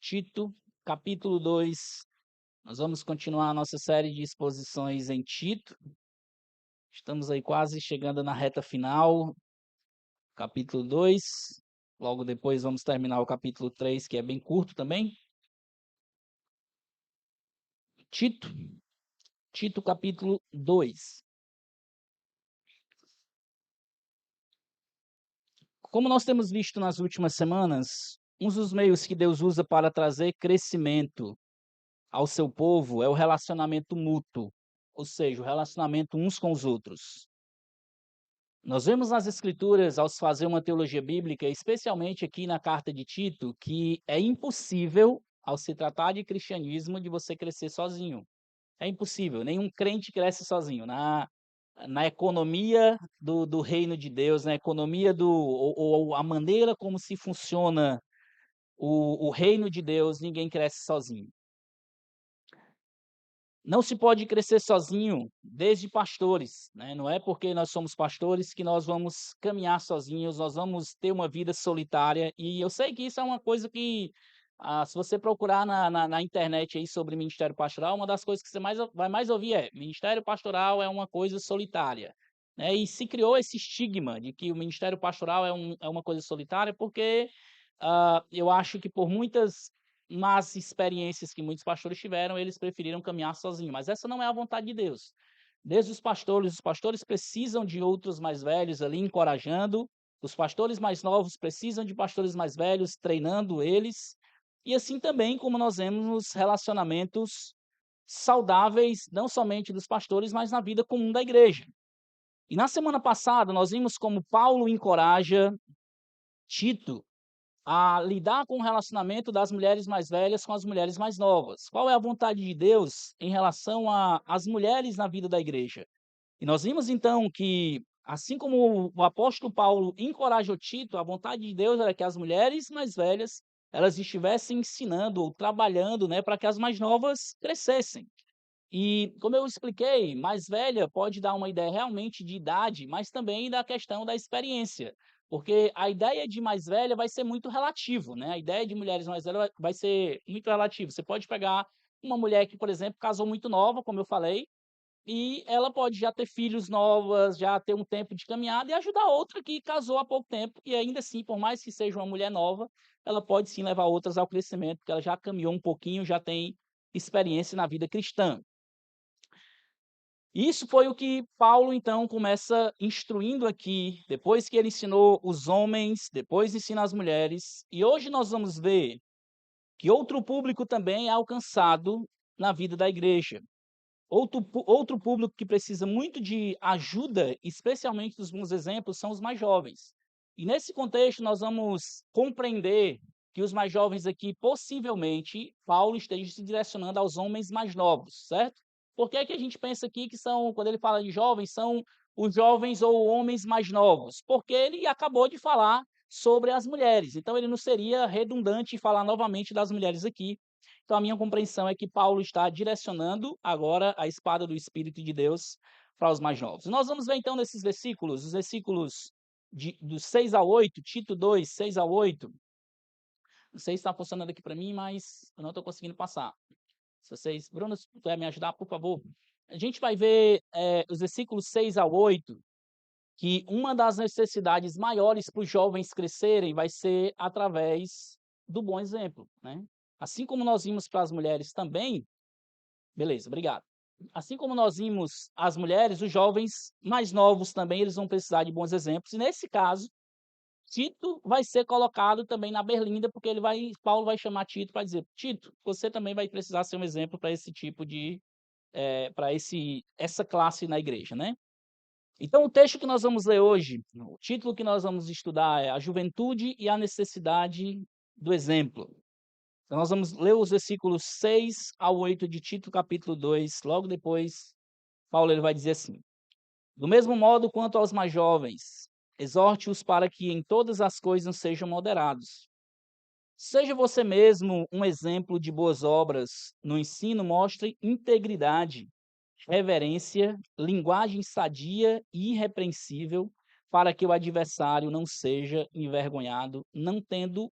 Tito, capítulo 2. Nós vamos continuar a nossa série de exposições em Tito. Estamos aí quase chegando na reta final, capítulo 2. Logo depois vamos terminar o capítulo 3, que é bem curto também. Tito capítulo 2. Como nós temos visto nas últimas semanas, um dos meios que Deus usa para trazer crescimento ao seu povo é o relacionamento mútuo, ou seja, o relacionamento uns com os outros. Nós vemos nas Escrituras, ao se fazer uma teologia bíblica, especialmente aqui na carta de Tito, que é impossível, ao se tratar de cristianismo, de você crescer sozinho. É impossível, nenhum crente cresce sozinho. Na economia do reino de Deus, na economia ou a maneira como se funciona o reino de Deus, ninguém cresce sozinho. Não se pode crescer sozinho, desde pastores, né? Não é porque nós somos pastores que nós vamos caminhar sozinhos, nós vamos ter uma vida solitária. E eu sei que isso é uma coisa que, se você procurar na internet aí sobre ministério pastoral, uma das coisas que você vai mais ouvir é: ministério pastoral é uma coisa solitária, né? E se criou esse estigma de que o ministério pastoral é uma coisa solitária, porque eu acho que por muitas más experiências que muitos pastores tiveram, eles preferiram caminhar sozinhos, mas essa não é a vontade de Deus. Desde os pastores precisam de outros mais velhos ali encorajando, os pastores mais novos precisam de pastores mais velhos treinando eles, e assim também como nós vemos nos relacionamentos saudáveis, não somente dos pastores, mas na vida comum da igreja. E na semana passada nós vimos como Paulo encoraja Tito a lidar com o relacionamento das mulheres mais velhas com as mulheres mais novas. Qual é a vontade de Deus em relação às mulheres na vida da igreja? E nós vimos então que, assim como o apóstolo Paulo encorajou Tito, a vontade de Deus era que as mulheres mais velhas elas estivessem ensinando ou trabalhando, né, para que as mais novas crescessem. E, como eu expliquei, mais velha pode dar uma ideia realmente de idade, mas também da questão da experiência, porque a ideia de mais velha vai ser muito relativo, né? A ideia de mulheres mais velhas vai ser muito relativo. Você pode pegar uma mulher que, por exemplo, casou muito nova, como eu falei, e ela pode já ter filhos novas, já ter um tempo de caminhada e ajudar outra que casou há pouco tempo e ainda assim, por mais que seja uma mulher nova, ela pode sim levar outras ao crescimento, porque ela já caminhou um pouquinho, já tem experiência na vida cristã. Isso foi o que Paulo, então, começa instruindo aqui, depois que ele ensinou os homens, depois ensina as mulheres, e hoje nós vamos ver que outro público também é alcançado na vida da igreja. Outro público que precisa muito de ajuda, especialmente dos bons exemplos, são os mais jovens. E nesse contexto, nós vamos compreender que os mais jovens aqui, possivelmente, Paulo esteja se direcionando aos homens mais novos, certo? Por que é que a gente pensa aqui que são, quando ele fala de jovens, são os jovens ou homens mais novos? Porque ele acabou de falar sobre as mulheres, então ele não seria redundante falar novamente das mulheres aqui. Então, a minha compreensão é que Paulo está direcionando agora a espada do Espírito de Deus para os mais novos. Nós vamos ver então nesses versículos, os versículos dos 6 a 8, Tito 2, 6 a 8. Não sei se está funcionando aqui para mim, mas eu não estou conseguindo passar. Se vocês, Bruno, se puder me ajudar, por favor. A gente vai ver os versículos 6 a 8, que uma das necessidades maiores para os jovens crescerem vai ser através do bom exemplo, né? Assim como nós vimos para as mulheres também, beleza, obrigado. Assim como nós vimos as mulheres, os jovens mais novos também, eles vão precisar de bons exemplos. E nesse caso, Tito vai ser colocado também na berlinda, porque Paulo vai chamar Tito para dizer: Tito, você também vai precisar ser um exemplo para esse tipo de, para essa classe na igreja, né? Então, o texto que nós vamos ler hoje, o título que nós vamos estudar é A Juventude e a Necessidade do Exemplo. Então, nós vamos ler os versículos 6 ao 8 de Tito, capítulo 2. Logo depois, Paulo ele vai dizer assim: Do mesmo modo quanto aos mais jovens, exorte-os para que em todas as coisas sejam moderados. Seja você mesmo um exemplo de boas obras, no ensino mostre integridade, reverência, linguagem sadia e irrepreensível, para que o adversário não seja envergonhado, não tendo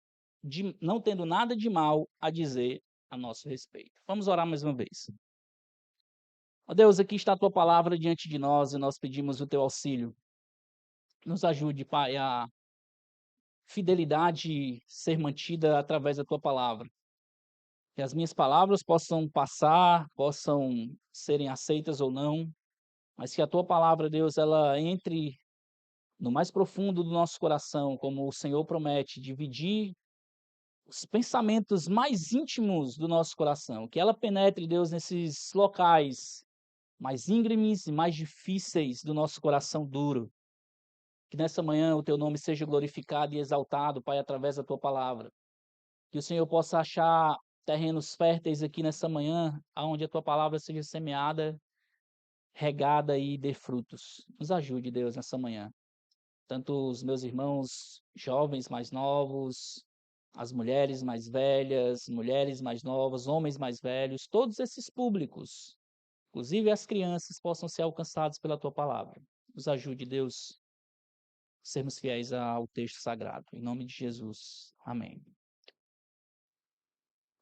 não tendo nada de mal a dizer a nosso respeito. Vamos orar mais uma vez. Ó Deus, aqui está a tua palavra diante de nós e nós pedimos o teu auxílio. Nos ajude, Pai, a fidelidade ser mantida através da tua palavra. Que as minhas palavras possam passar, possam serem aceitas ou não, mas que a tua palavra, Deus, ela entre no mais profundo do nosso coração, como o Senhor promete, dividir os pensamentos mais íntimos do nosso coração, que ela penetre, Deus, nesses locais mais íngremes e mais difíceis do nosso coração duro. Que nessa manhã o teu nome seja glorificado e exaltado, Pai, através da tua palavra. Que o Senhor possa achar terrenos férteis aqui nessa manhã, aonde a tua palavra seja semeada, regada e dê frutos. Nos ajude, Deus, nessa manhã. Tanto os meus irmãos jovens mais novos, as mulheres mais velhas, mulheres mais novas, homens mais velhos, todos esses públicos, inclusive as crianças, possam ser alcançados pela tua palavra. Nos ajude, Deus, a sermos fiéis ao texto sagrado. Em nome de Jesus. Amém.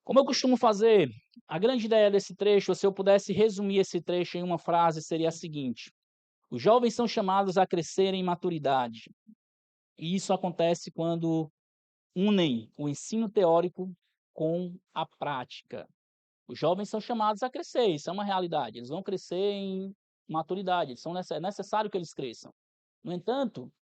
Como eu costumo fazer, a grande ideia desse trecho, se eu pudesse resumir esse trecho em uma frase, seria a seguinte: os jovens são chamados a crescer em maturidade. E isso acontece quando unem o ensino teórico com a prática. Os jovens são chamados a crescer, isso é uma realidade. Eles vão crescer em maturidade, é necessário que eles cresçam. No entanto,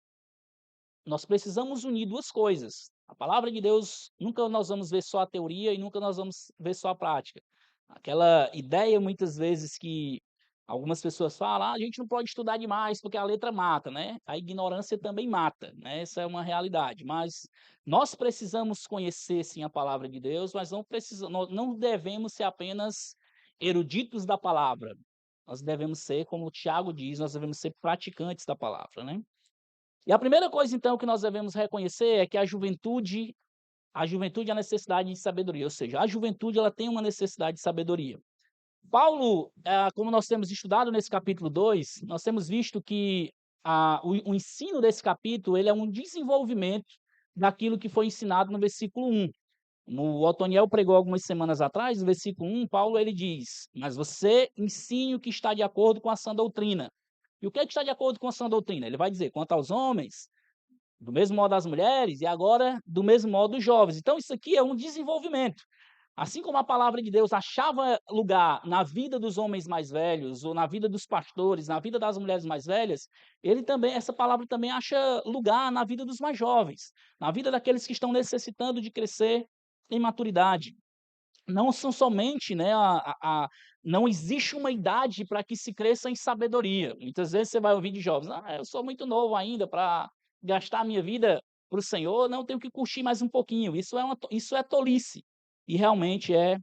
nós precisamos unir duas coisas. A palavra de Deus, nunca nós vamos ver só a teoria e nunca nós vamos ver só a prática. Aquela ideia, muitas vezes, que algumas pessoas falam, a gente não pode estudar demais porque a letra mata, né? A ignorância também mata, né? Essa é uma realidade. Mas nós precisamos conhecer, sim, a palavra de Deus, mas nós não devemos ser apenas eruditos da palavra. Nós devemos ser, como o Tiago diz, nós devemos ser praticantes da palavra, né? E a primeira coisa, então, que nós devemos reconhecer é que a juventude é a necessidade de sabedoria, ou seja, a juventude ela tem uma necessidade de sabedoria. Paulo, como nós temos estudado nesse capítulo 2, nós temos visto que o ensino desse capítulo ele é um desenvolvimento daquilo que foi ensinado no versículo 1. O Otoniel pregou algumas semanas atrás, no versículo 1, Paulo ele diz, mas você ensine o que está de acordo com a sã doutrina. E o que é que está de acordo com a sã doutrina? Ele vai dizer, quanto aos homens, do mesmo modo as mulheres, e agora do mesmo modo os jovens. Então isso aqui é um desenvolvimento. Assim como a palavra de Deus achava lugar na vida dos homens mais velhos, ou na vida dos pastores, na vida das mulheres mais velhas, essa palavra também acha lugar na vida dos mais jovens, na vida daqueles que estão necessitando de crescer em maturidade. Não são somente, né, não existe uma idade para que se cresça em sabedoria. Muitas vezes você vai ouvir de jovens, eu sou muito novo ainda para gastar a minha vida para o Senhor, não, tenho que curtir mais um pouquinho. Isso é tolice. E realmente é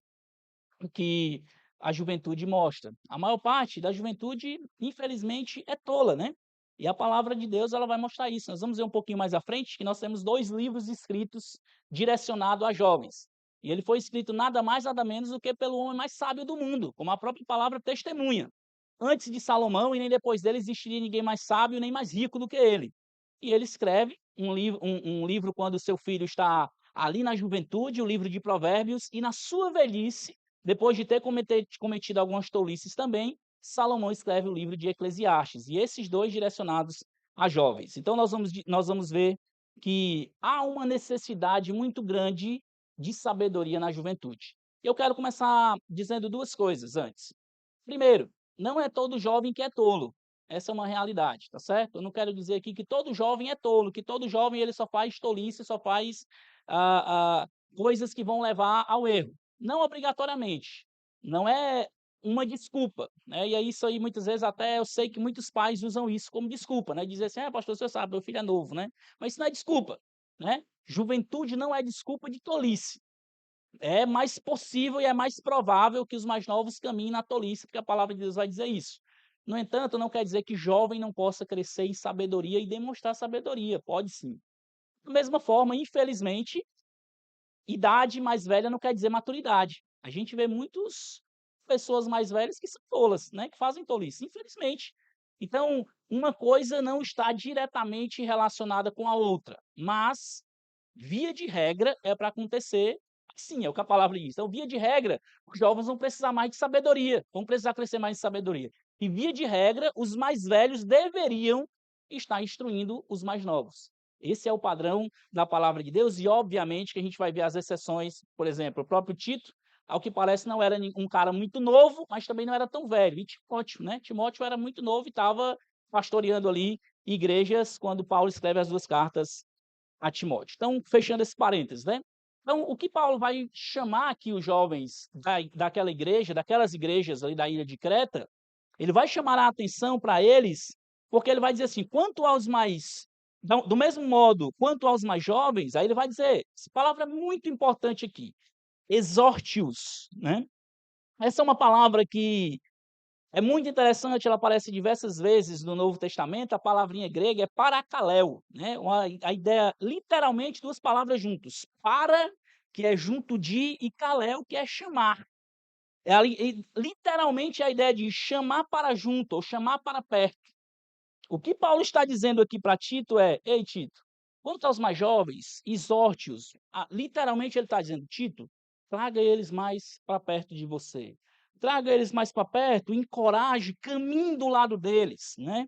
o que a juventude mostra. A maior parte da juventude, infelizmente, é tola, né? E a palavra de Deus ela vai mostrar isso. Nós vamos ver um pouquinho mais à frente que nós temos 2 livros escritos direcionados a jovens. E ele foi escrito nada mais, nada menos do que pelo homem mais sábio do mundo, como a própria palavra testemunha. Antes de Salomão e nem depois dele existiria ninguém mais sábio nem mais rico do que ele. E ele escreve um livro quando o seu filho está ali na juventude, o livro de Provérbios, e na sua velhice, depois de ter cometido algumas tolices também, Salomão escreve o livro de Eclesiastes, e esses 2 direcionados a jovens. Então nós vamos ver que há uma necessidade muito grande de sabedoria na juventude. Eu quero começar dizendo 2 coisas antes. Primeiro, não é todo jovem que é tolo. Essa é uma realidade, tá certo? Eu não quero dizer aqui que todo jovem é tolo, que todo jovem ele só faz tolice, só faz coisas que vão levar ao erro. Não obrigatoriamente. Não é uma desculpa, né? E é isso aí, muitas vezes, até eu sei que muitos pais usam isso como desculpa, né? Dizer assim, pastor, você sabe, meu filho é novo, né? Mas isso não é desculpa, né? Juventude não é desculpa de tolice. É mais possível e é mais provável que os mais novos caminhem na tolice, porque a palavra de Deus vai dizer isso. No entanto, não quer dizer que jovem não possa crescer em sabedoria e demonstrar sabedoria. Pode sim. Da mesma forma, infelizmente, idade mais velha não quer dizer maturidade. A gente vê muitas pessoas mais velhas que são tolas, né? Que fazem tolice, infelizmente. Então, uma coisa não está diretamente relacionada com a outra, mas Via de regra, é para acontecer assim, é o que a palavra diz. Então, via de regra, os jovens vão precisar mais de sabedoria, vão precisar crescer mais de sabedoria. E, via de regra, os mais velhos deveriam estar instruindo os mais novos. Esse é o padrão da palavra de Deus e, obviamente, que a gente vai ver as exceções. Por exemplo, o próprio Tito, ao que parece, não era um cara muito novo, mas também não era tão velho. E Timóteo, né? Timóteo era muito novo e estava pastoreando ali igrejas quando Paulo escreve as duas cartas a Timóteo. Então, fechando esse parênteses, né? Então, o que Paulo vai chamar aqui os jovens daquela igreja, daquelas igrejas ali da ilha de Creta, ele vai chamar a atenção para eles, porque ele vai dizer assim, quanto aos mais, do mesmo modo, quanto aos mais jovens, aí ele vai dizer, essa palavra é muito importante aqui, exorte-os, né? Essa é uma palavra que é muito interessante, ela aparece diversas vezes no Novo Testamento, a palavrinha grega é parakaleo, né, a ideia, literalmente, duas palavras juntos, para, que é junto de, e kaleo, que é chamar. É literalmente a ideia de chamar para junto, ou chamar para perto. O que Paulo está dizendo aqui para Tito é, ei Tito, quanto aos mais jovens, exorte-os. Literalmente ele está dizendo, Tito, traga eles mais para perto de você. Traga eles mais para perto, encoraje, caminhe do lado deles, né?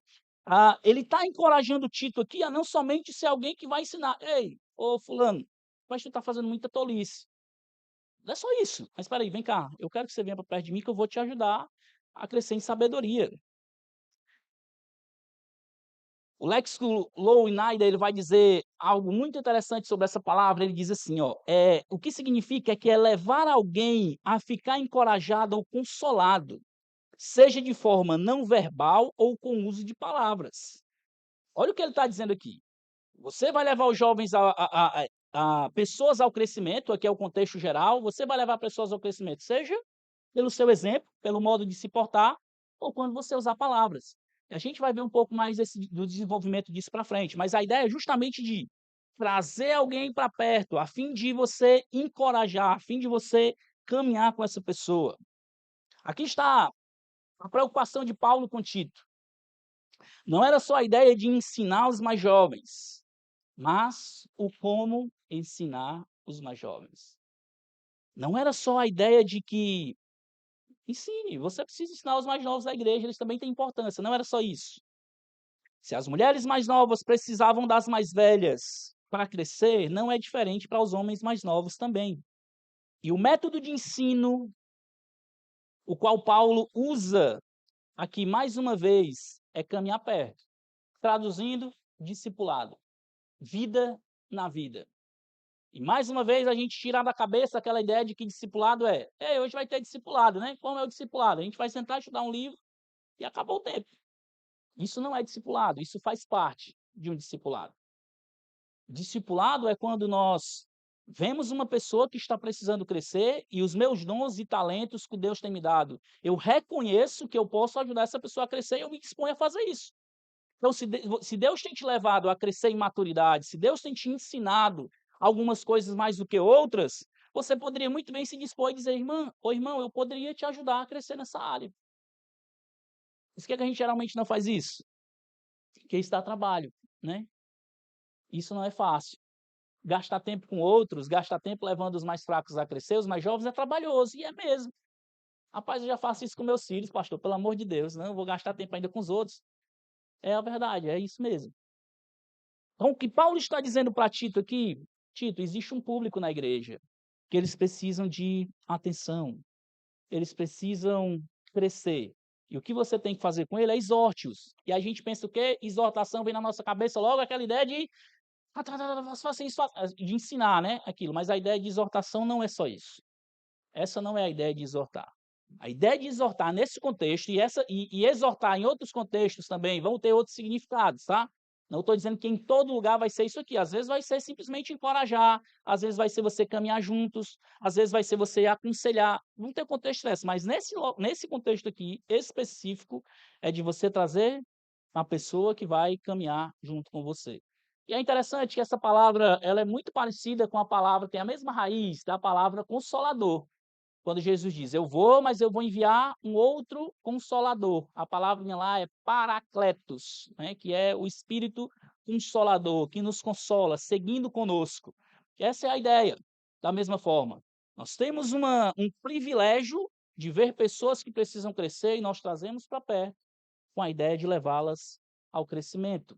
Ele está encorajando Tito aqui a não somente ser alguém que vai ensinar, ei, ô fulano, mas tu está fazendo muita tolice. Não é só isso. Mas espera aí, vem cá, eu quero que você venha para perto de mim que eu vou te ajudar a crescer em sabedoria. O Lex Louinaida, ele vai dizer algo muito interessante sobre essa palavra, ele diz assim, ó, o que significa é que é levar alguém a ficar encorajado ou consolado, seja de forma não verbal ou com uso de palavras. Olha o que ele está dizendo aqui. Você vai levar os jovens a pessoas ao crescimento, aqui é o contexto geral, você vai levar pessoas ao crescimento, seja pelo seu exemplo, pelo modo de se portar, ou quando você usar palavras. A gente vai ver um pouco mais do desenvolvimento disso para frente, mas a ideia é justamente de trazer alguém para perto, a fim de você encorajar, a fim de você caminhar com essa pessoa. Aqui está a preocupação de Paulo com Tito. Não era só a ideia de ensinar os mais jovens, mas o como ensinar os mais jovens. Não era só a ideia de que ensine, você precisa ensinar os mais novos da igreja, eles também têm importância, não era só isso. Se as mulheres mais novas precisavam das mais velhas para crescer, não é diferente para os homens mais novos também. E o método de ensino, o qual Paulo usa aqui mais uma vez, é caminhar perto. Traduzindo, discipulado. Vida na vida. E mais uma vez a gente tira da cabeça aquela ideia de que discipulado hoje vai ter discipulado, né? Como é o discipulado? A gente vai sentar, estudar um livro e acabou o tempo. Isso não é discipulado, isso faz parte de um discipulado. Discipulado é quando nós vemos uma pessoa que está precisando crescer e os meus dons e talentos que Deus tem me dado, eu reconheço que eu posso ajudar essa pessoa a crescer e eu me disponho a fazer isso. Então, se Deus tem te levado a crescer em maturidade, se Deus tem te ensinado algumas coisas mais do que outras, você poderia muito bem se dispor e dizer, irmã, ou irmão, eu poderia te ajudar a crescer nessa área. Por que a gente geralmente não faz isso? Porque isso dá trabalho, né? Isso não é fácil. Gastar tempo com outros, gastar tempo levando os mais fracos a crescer, os mais jovens, é trabalhoso, e é mesmo. Rapaz, eu já faço isso com meus filhos, pastor, pelo amor de Deus, não vou gastar tempo ainda com os outros. É a verdade, é isso mesmo. Então, o que Paulo está dizendo para Tito aqui, Tito, existe um público na igreja que eles precisam de atenção, eles precisam crescer. E o que você tem que fazer com ele é exorte-os. E a gente pensa o quê? Exortação vem na nossa cabeça logo aquela ideia de faça isso, de ensinar, né, aquilo. Mas a ideia de exortação não é só isso. Essa não é a ideia de exortar. A ideia de exortar nesse contexto e exortar em outros contextos também vão ter outros significados, tá? Não estou dizendo que em todo lugar vai ser isso aqui. Às vezes vai ser simplesmente encorajar, às vezes vai ser você caminhar juntos, às vezes vai ser você aconselhar. Não tem contexto desse, mas nesse contexto aqui específico é de você trazer uma pessoa que vai caminhar junto com você. E é interessante que essa palavra ela é muito parecida com a palavra, tem a mesma raiz da palavra consolador. Quando Jesus diz, eu vou, mas eu vou enviar um outro consolador. A palavrinha lá é paracletos, né, que é o Espírito Consolador, que nos consola, seguindo conosco. Essa é a ideia. Da mesma forma, nós temos um privilégio de ver pessoas que precisam crescer e nós trazemos para perto, com a ideia de levá-las ao crescimento.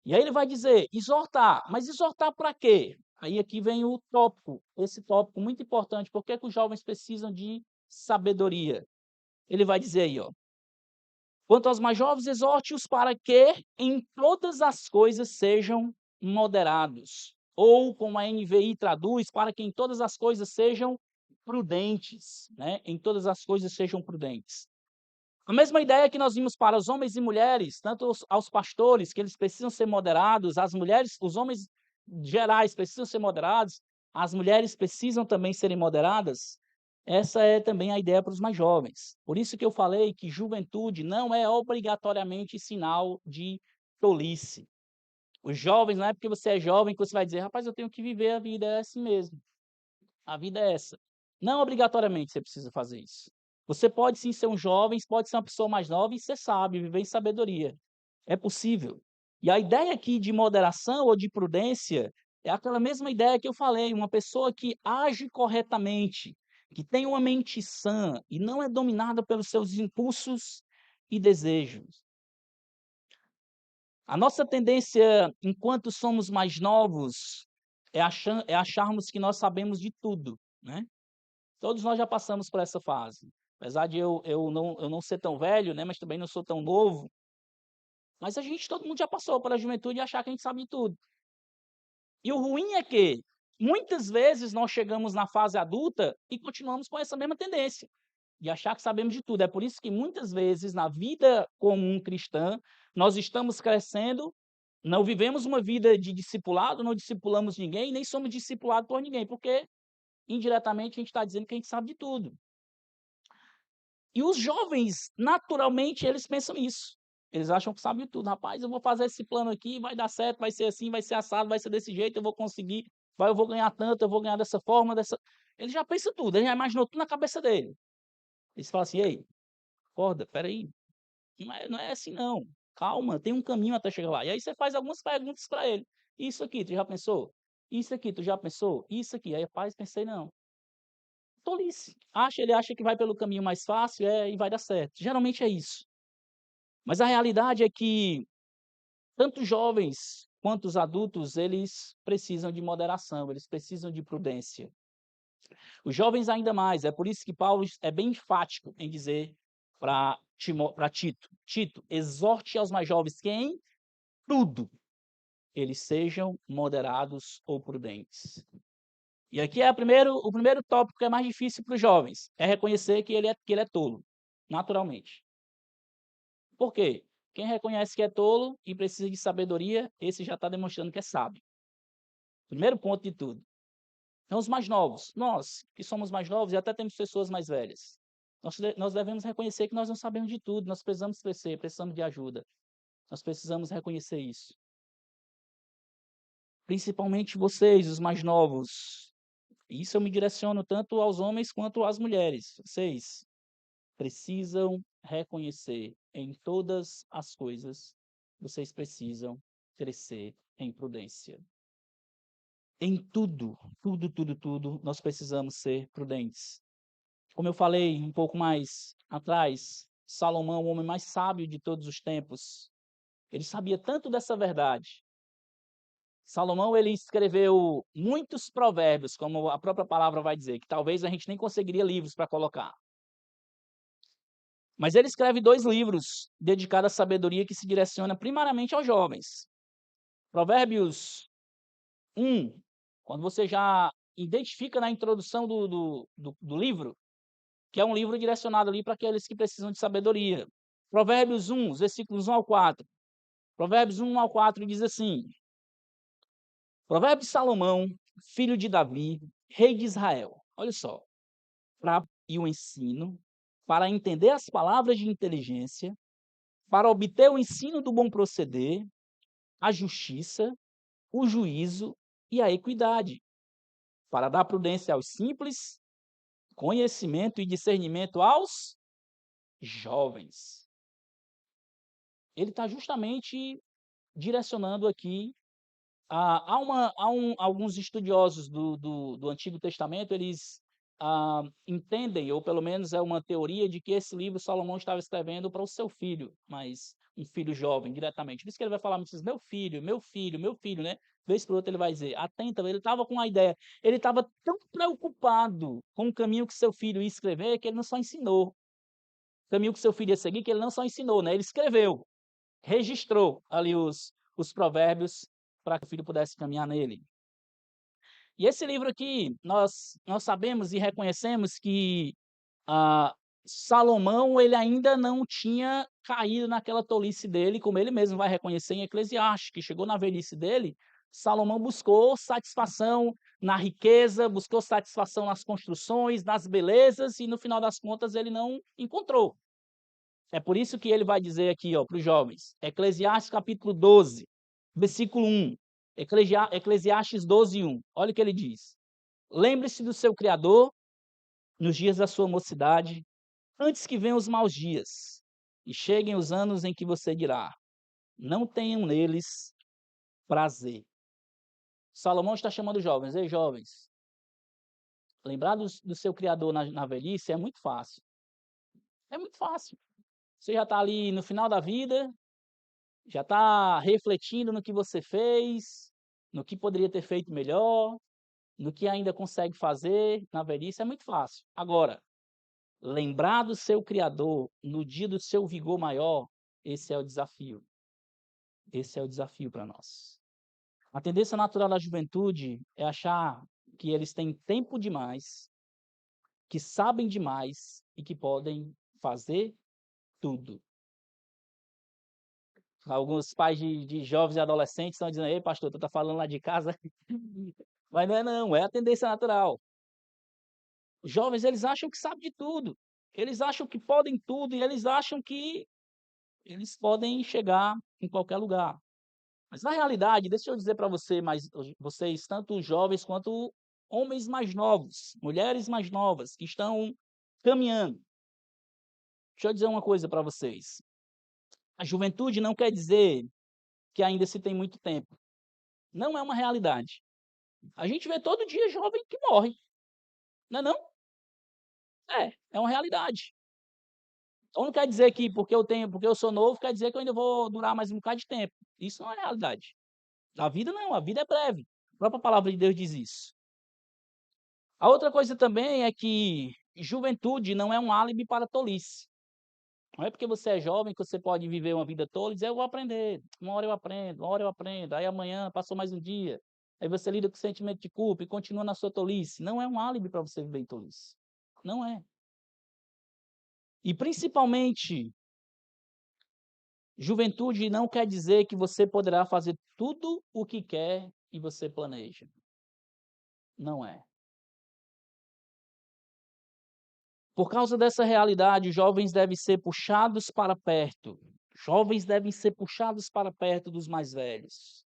E aí ele vai dizer: exortar, mas exortar para quê? Aí aqui vem o tópico, esse tópico muito importante, por que que os jovens precisam de sabedoria? Ele vai dizer aí, ó: quanto aos mais jovens, exorte-os para que em todas as coisas sejam moderados. Ou, como a NVI traduz, para que em todas as coisas sejam prudentes, né? Em todas as coisas sejam prudentes. A mesma ideia que nós vimos para os homens e mulheres, tanto aos pastores, que eles precisam ser moderados, as mulheres, os homens gerais precisam ser moderados, as mulheres precisam também serem moderadas. Essa é também a ideia para os mais jovens. Por isso que eu falei que juventude não é obrigatoriamente sinal de tolice. Os jovens, não é porque você é jovem que você vai dizer: rapaz, eu tenho que viver a vida, é assim mesmo. A vida é essa. Não obrigatoriamente você precisa fazer isso. Você pode sim ser um jovem, pode ser uma pessoa mais nova e ser sábio, viver em sabedoria. É possível. E a ideia aqui de moderação ou de prudência é aquela mesma ideia que eu falei, uma pessoa que age corretamente, que tem uma mente sã e não é dominada pelos seus impulsos e desejos. A nossa tendência, enquanto somos mais novos, é acharmos que nós sabemos de tudo, né? Todos nós já passamos por essa fase. Apesar de eu não ser tão velho, né, mas também não sou tão novo, mas todo mundo já passou pela juventude e achar que a gente sabe de tudo. E o ruim é que, muitas vezes, nós chegamos na fase adulta e continuamos com essa mesma tendência, de achar que sabemos de tudo. É por isso que muitas vezes, na vida comum cristã, nós estamos crescendo, não vivemos uma vida de discipulado, não discipulamos ninguém, nem somos discipulados por ninguém, porque indiretamente a gente está dizendo que a gente sabe de tudo. E os jovens, naturalmente, eles pensam isso. Eles acham que sabem tudo. Rapaz, eu vou fazer esse plano aqui, vai dar certo, vai ser assim, vai ser assado, vai ser desse jeito, eu vou conseguir, eu vou ganhar tanto, eu vou ganhar dessa forma, dessa. Ele já pensa tudo, ele já imaginou tudo na cabeça dele. Eles falam assim: ei, acorda, peraí, não é assim não. Calma, tem um caminho até chegar lá. E aí você faz algumas perguntas para ele. Isso aqui, tu já pensou? Isso aqui, tu já pensou? Isso aqui. Aí, rapaz, pensei não. Tolice. Ele acha que vai pelo caminho mais fácil, e vai dar certo. Geralmente é isso. Mas a realidade é que tanto os jovens quanto os adultos, eles precisam de moderação, eles precisam de prudência. Os jovens ainda mais, é por isso que Paulo é bem enfático em dizer para Tito: Tito, exorte aos mais jovens que em tudo eles sejam moderados ou prudentes. E aqui é o primeiro tópico que é mais difícil para os jovens, é reconhecer que ele é tolo, naturalmente. Por quê? Quem reconhece que é tolo e precisa de sabedoria, esse já está demonstrando que é sábio. Primeiro ponto de tudo. Então, os mais novos, nós que somos mais novos e até temos pessoas mais velhas, nós devemos reconhecer que nós não sabemos de tudo, nós precisamos crescer, precisamos de ajuda. Nós precisamos reconhecer isso. Principalmente vocês, os mais novos. Isso eu me direciono tanto aos homens quanto às mulheres. Vocês precisam reconhecer em todas as coisas, vocês precisam crescer em prudência. Em tudo, tudo, tudo, tudo, nós precisamos ser prudentes. Como eu falei um pouco mais atrás, Salomão, o homem mais sábio de todos os tempos, ele sabia tanto dessa verdade. Salomão, ele escreveu muitos provérbios, como a própria palavra vai dizer, que talvez a gente nem conseguiria livros para colocar. Mas ele escreve 2 livros dedicados à sabedoria que se direciona primariamente aos jovens. Provérbios 1, quando você já identifica na introdução do livro, que é um livro direcionado ali para aqueles que precisam de sabedoria. Provérbios 1, os versículos 1 ao 4. Provérbios 1 ao 4 diz assim: Provérbio de Salomão, filho de Davi, rei de Israel. Olha só, e o ensino, para entender as palavras de inteligência, para obter o ensino do bom proceder, a justiça, o juízo e a equidade, para dar prudência aos simples, conhecimento e discernimento aos jovens. Ele está justamente direcionando aqui alguns estudiosos do Antigo Testamento, eles entendem, ou pelo menos é uma teoria, de que esse livro Salomão estava escrevendo para o seu filho, mas um filho jovem, diretamente. Por isso que ele vai falar muitas vezes, meu filho, meu filho, meu filho, né? Vez por outra ele vai dizer, atenta, ele estava com a ideia, ele estava tão preocupado com o caminho que seu filho ia escrever, que ele não só ensinou, o caminho que seu filho ia seguir, que ele não só ensinou, né? Ele escreveu, registrou ali os provérbios para que o filho pudesse caminhar nele. E esse livro aqui, nós sabemos e reconhecemos que ah, Salomão, ele ainda não tinha caído naquela tolice dele, como ele mesmo vai reconhecer em Eclesiastes, que chegou na velhice dele, Salomão buscou satisfação na riqueza, buscou satisfação nas construções, nas belezas, e no final das contas ele não encontrou. É por isso que ele vai dizer aqui, ó, para os jovens, Eclesiastes capítulo 12, versículo 1. Eclesiastes 12, 1. Olha o que ele diz. Lembre-se do seu Criador nos dias da sua mocidade, antes que venham os maus dias e cheguem os anos em que você dirá: não tenham neles prazer. Salomão está chamando os jovens. Ei, jovens, lembrar do seu Criador na velhice é muito fácil. É muito fácil. Você já está ali no final da vida, já está refletindo no que você fez, no que poderia ter feito melhor, no que ainda consegue fazer na velhice, é muito fácil. Agora, lembrar do seu Criador no dia do seu vigor maior, esse é o desafio. Esse é o desafio para nós. A tendência natural da juventude é achar que eles têm tempo demais, que sabem demais e que podem fazer tudo. Alguns pais de jovens e adolescentes estão dizendo: ei, pastor, tu está falando lá de casa? Mas não é não, é a tendência natural. Os jovens, eles acham que sabem de tudo. Eles acham que podem tudo e eles acham que eles podem chegar em qualquer lugar. Mas na realidade, deixa eu dizer para vocês, tanto jovens quanto homens mais novos, mulheres mais novas, que estão caminhando. Deixa eu dizer uma coisa para vocês. A juventude não quer dizer que ainda se tem muito tempo. Não é uma realidade. A gente vê todo dia jovem que morre. Não é não? É uma realidade. Então não quer dizer que porque eu sou novo, quer dizer que eu ainda vou durar mais um bocado de tempo. Isso não é realidade. A vida não, a vida é breve. A própria palavra de Deus diz isso. A outra coisa também é que juventude não é um álibi para tolice. Não é porque você é jovem que você pode viver uma vida tola e dizer, eu vou aprender, uma hora eu aprendo, uma hora eu aprendo, aí amanhã passou mais um dia, aí você lida com o sentimento de culpa e continua na sua tolice. Não é um álibi para você viver em tolice. Não é. E principalmente, juventude não quer dizer que você poderá fazer tudo o que quer e você planeja. Não é. Por causa dessa realidade, os jovens devem ser puxados para perto. Jovens devem ser puxados para perto dos mais velhos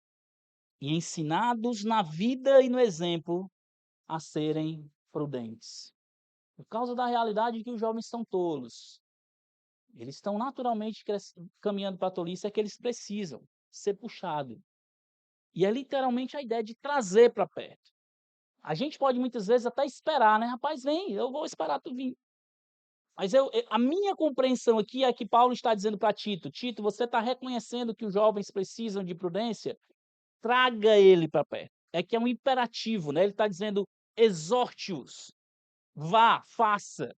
e ensinados na vida e no exemplo a serem prudentes. Por causa da realidade de que os jovens são tolos. Eles estão naturalmente caminhando para a tolice, é que eles precisam ser puxados. E é literalmente a ideia de trazer para perto. A gente pode muitas vezes até esperar, né? Rapaz, vem, eu vou esperar tu vir. Mas a minha compreensão aqui é que Paulo está dizendo para Tito: Tito, você está reconhecendo que os jovens precisam de prudência? Traga ele para perto. É que é um imperativo, né? Ele está dizendo: exorte-os, vá, faça.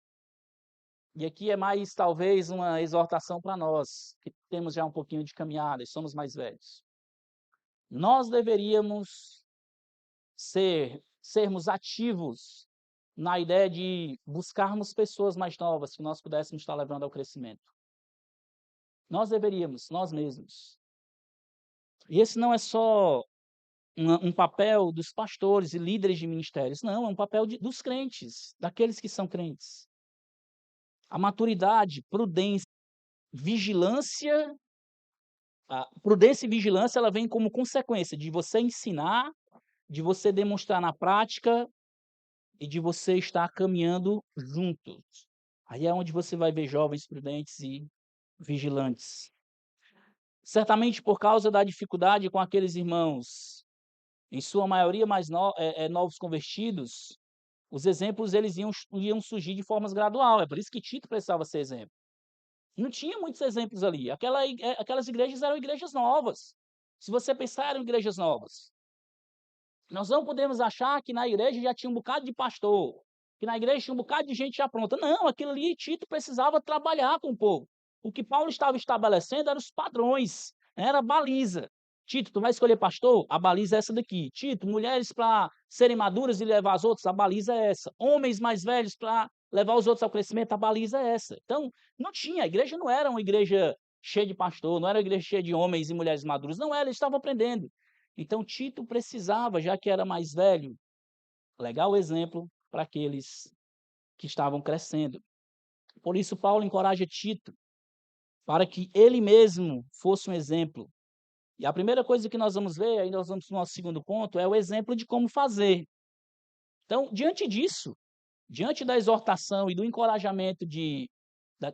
E aqui é mais, talvez, uma exortação para nós, que temos já um pouquinho de caminhada e somos mais velhos. Nós deveríamos sermos ativos na ideia de buscarmos pessoas mais novas que nós pudéssemos estar levando ao crescimento. Nós deveríamos, nós mesmos. E esse não é só um papel dos pastores e líderes de ministérios, não, é um papel dos crentes, daqueles que são crentes. A maturidade, prudência, vigilância, a prudência e vigilância, ela vem como consequência de você ensinar, de você demonstrar na prática e de você estar caminhando juntos. Aí é onde você vai ver jovens prudentes e vigilantes. Certamente por causa da dificuldade com aqueles irmãos em sua maioria novos convertidos, os exemplos eles iam surgir de formas gradual, é por isso que Tito precisava ser exemplo. Não tinha muitos exemplos ali, aquelas igrejas eram igrejas novas. Se você pensar, eram igrejas novas. Nós não podemos achar que na igreja já tinha um bocado de pastor, que na igreja tinha um bocado de gente já pronta. Não, aquilo ali Tito precisava trabalhar com o povo. O que Paulo estava estabelecendo eram os padrões, era a baliza. Tito, tu vai escolher pastor? A baliza é essa daqui. Tito, mulheres para serem maduras e levar as outras? A baliza é essa. Homens mais velhos para levar os outros ao crescimento? A baliza é essa. Então, não tinha, a igreja não era uma igreja cheia de pastor, não era uma igreja cheia de homens e mulheres maduros, não era, eles estavam aprendendo. Então Tito precisava, já que era mais velho, legal o exemplo para aqueles que estavam crescendo. Por isso Paulo encoraja Tito para que ele mesmo fosse um exemplo. E a primeira coisa que nós vamos ver, aí nós vamos para o nosso segundo ponto, é o exemplo de como fazer. Então, diante disso, diante da exortação e do encorajamento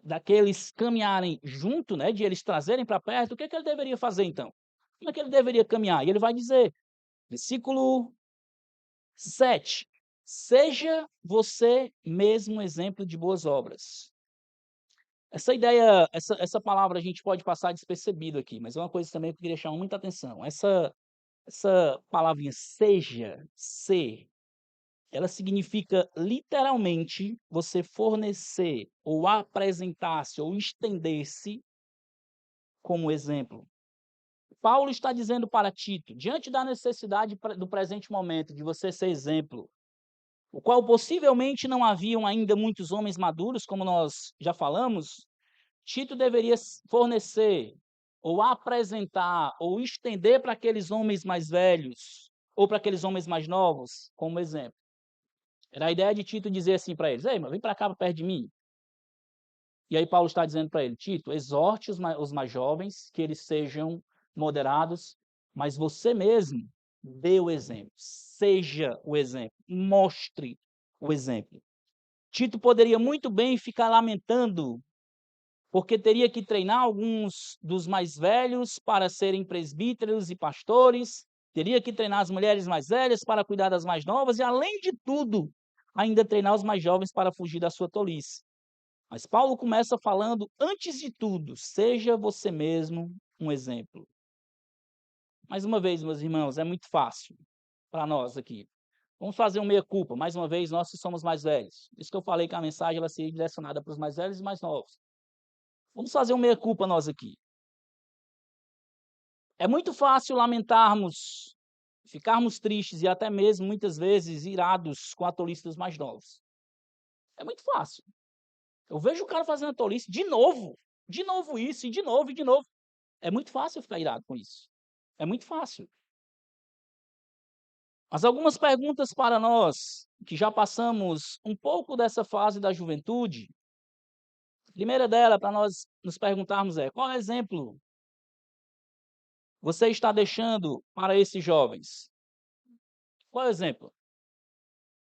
daqueles caminharem junto, né, de eles trazerem para perto, o que ele deveria fazer então? Como é que ele deveria caminhar? E ele vai dizer, versículo 7. Seja você mesmo um exemplo de boas obras. Essa ideia, essa palavra a gente pode passar despercebido aqui, mas é uma coisa também que eu queria chamar muita atenção. Essa palavrinha seja, ser, ela significa literalmente você fornecer ou apresentar-se ou estender-se como exemplo. Paulo está dizendo para Tito, diante da necessidade do presente momento de você ser exemplo, o qual possivelmente não haviam ainda muitos homens maduros, como nós já falamos, Tito deveria fornecer, ou apresentar, ou estender para aqueles homens mais velhos, ou para aqueles homens mais novos, como exemplo. Era a ideia de Tito dizer assim para eles, ei, mas vem para cá, perto de mim. E aí Paulo está dizendo para ele, Tito, exorte os mais jovens, que eles sejam moderados, mas você mesmo dê o exemplo, seja o exemplo, mostre o exemplo. Tito poderia muito bem ficar lamentando, porque teria que treinar alguns dos mais velhos para serem presbíteros e pastores, teria que treinar as mulheres mais velhas para cuidar das mais novas e, além de tudo, ainda treinar os mais jovens para fugir da sua tolice. Mas Paulo começa falando, antes de tudo, seja você mesmo um exemplo. Mais uma vez, meus irmãos, é muito fácil para nós aqui. Vamos fazer um meia-culpa. Mais uma vez, nós que somos mais velhos. Isso que eu falei que a mensagem ela seria direcionada para os mais velhos e mais novos. Vamos fazer um meia-culpa nós aqui. É muito fácil lamentarmos, ficarmos tristes e até mesmo, muitas vezes, irados com a tolice dos mais novos. É muito fácil. Eu vejo o cara fazendo tolice de novo isso, e de novo, e de novo. É muito fácil eu ficar irado com isso. É muito fácil. Mas algumas perguntas para nós, que já passamos um pouco dessa fase da juventude. A primeira dela, para nós nos perguntarmos é, qual exemplo você está deixando para esses jovens? Qual exemplo?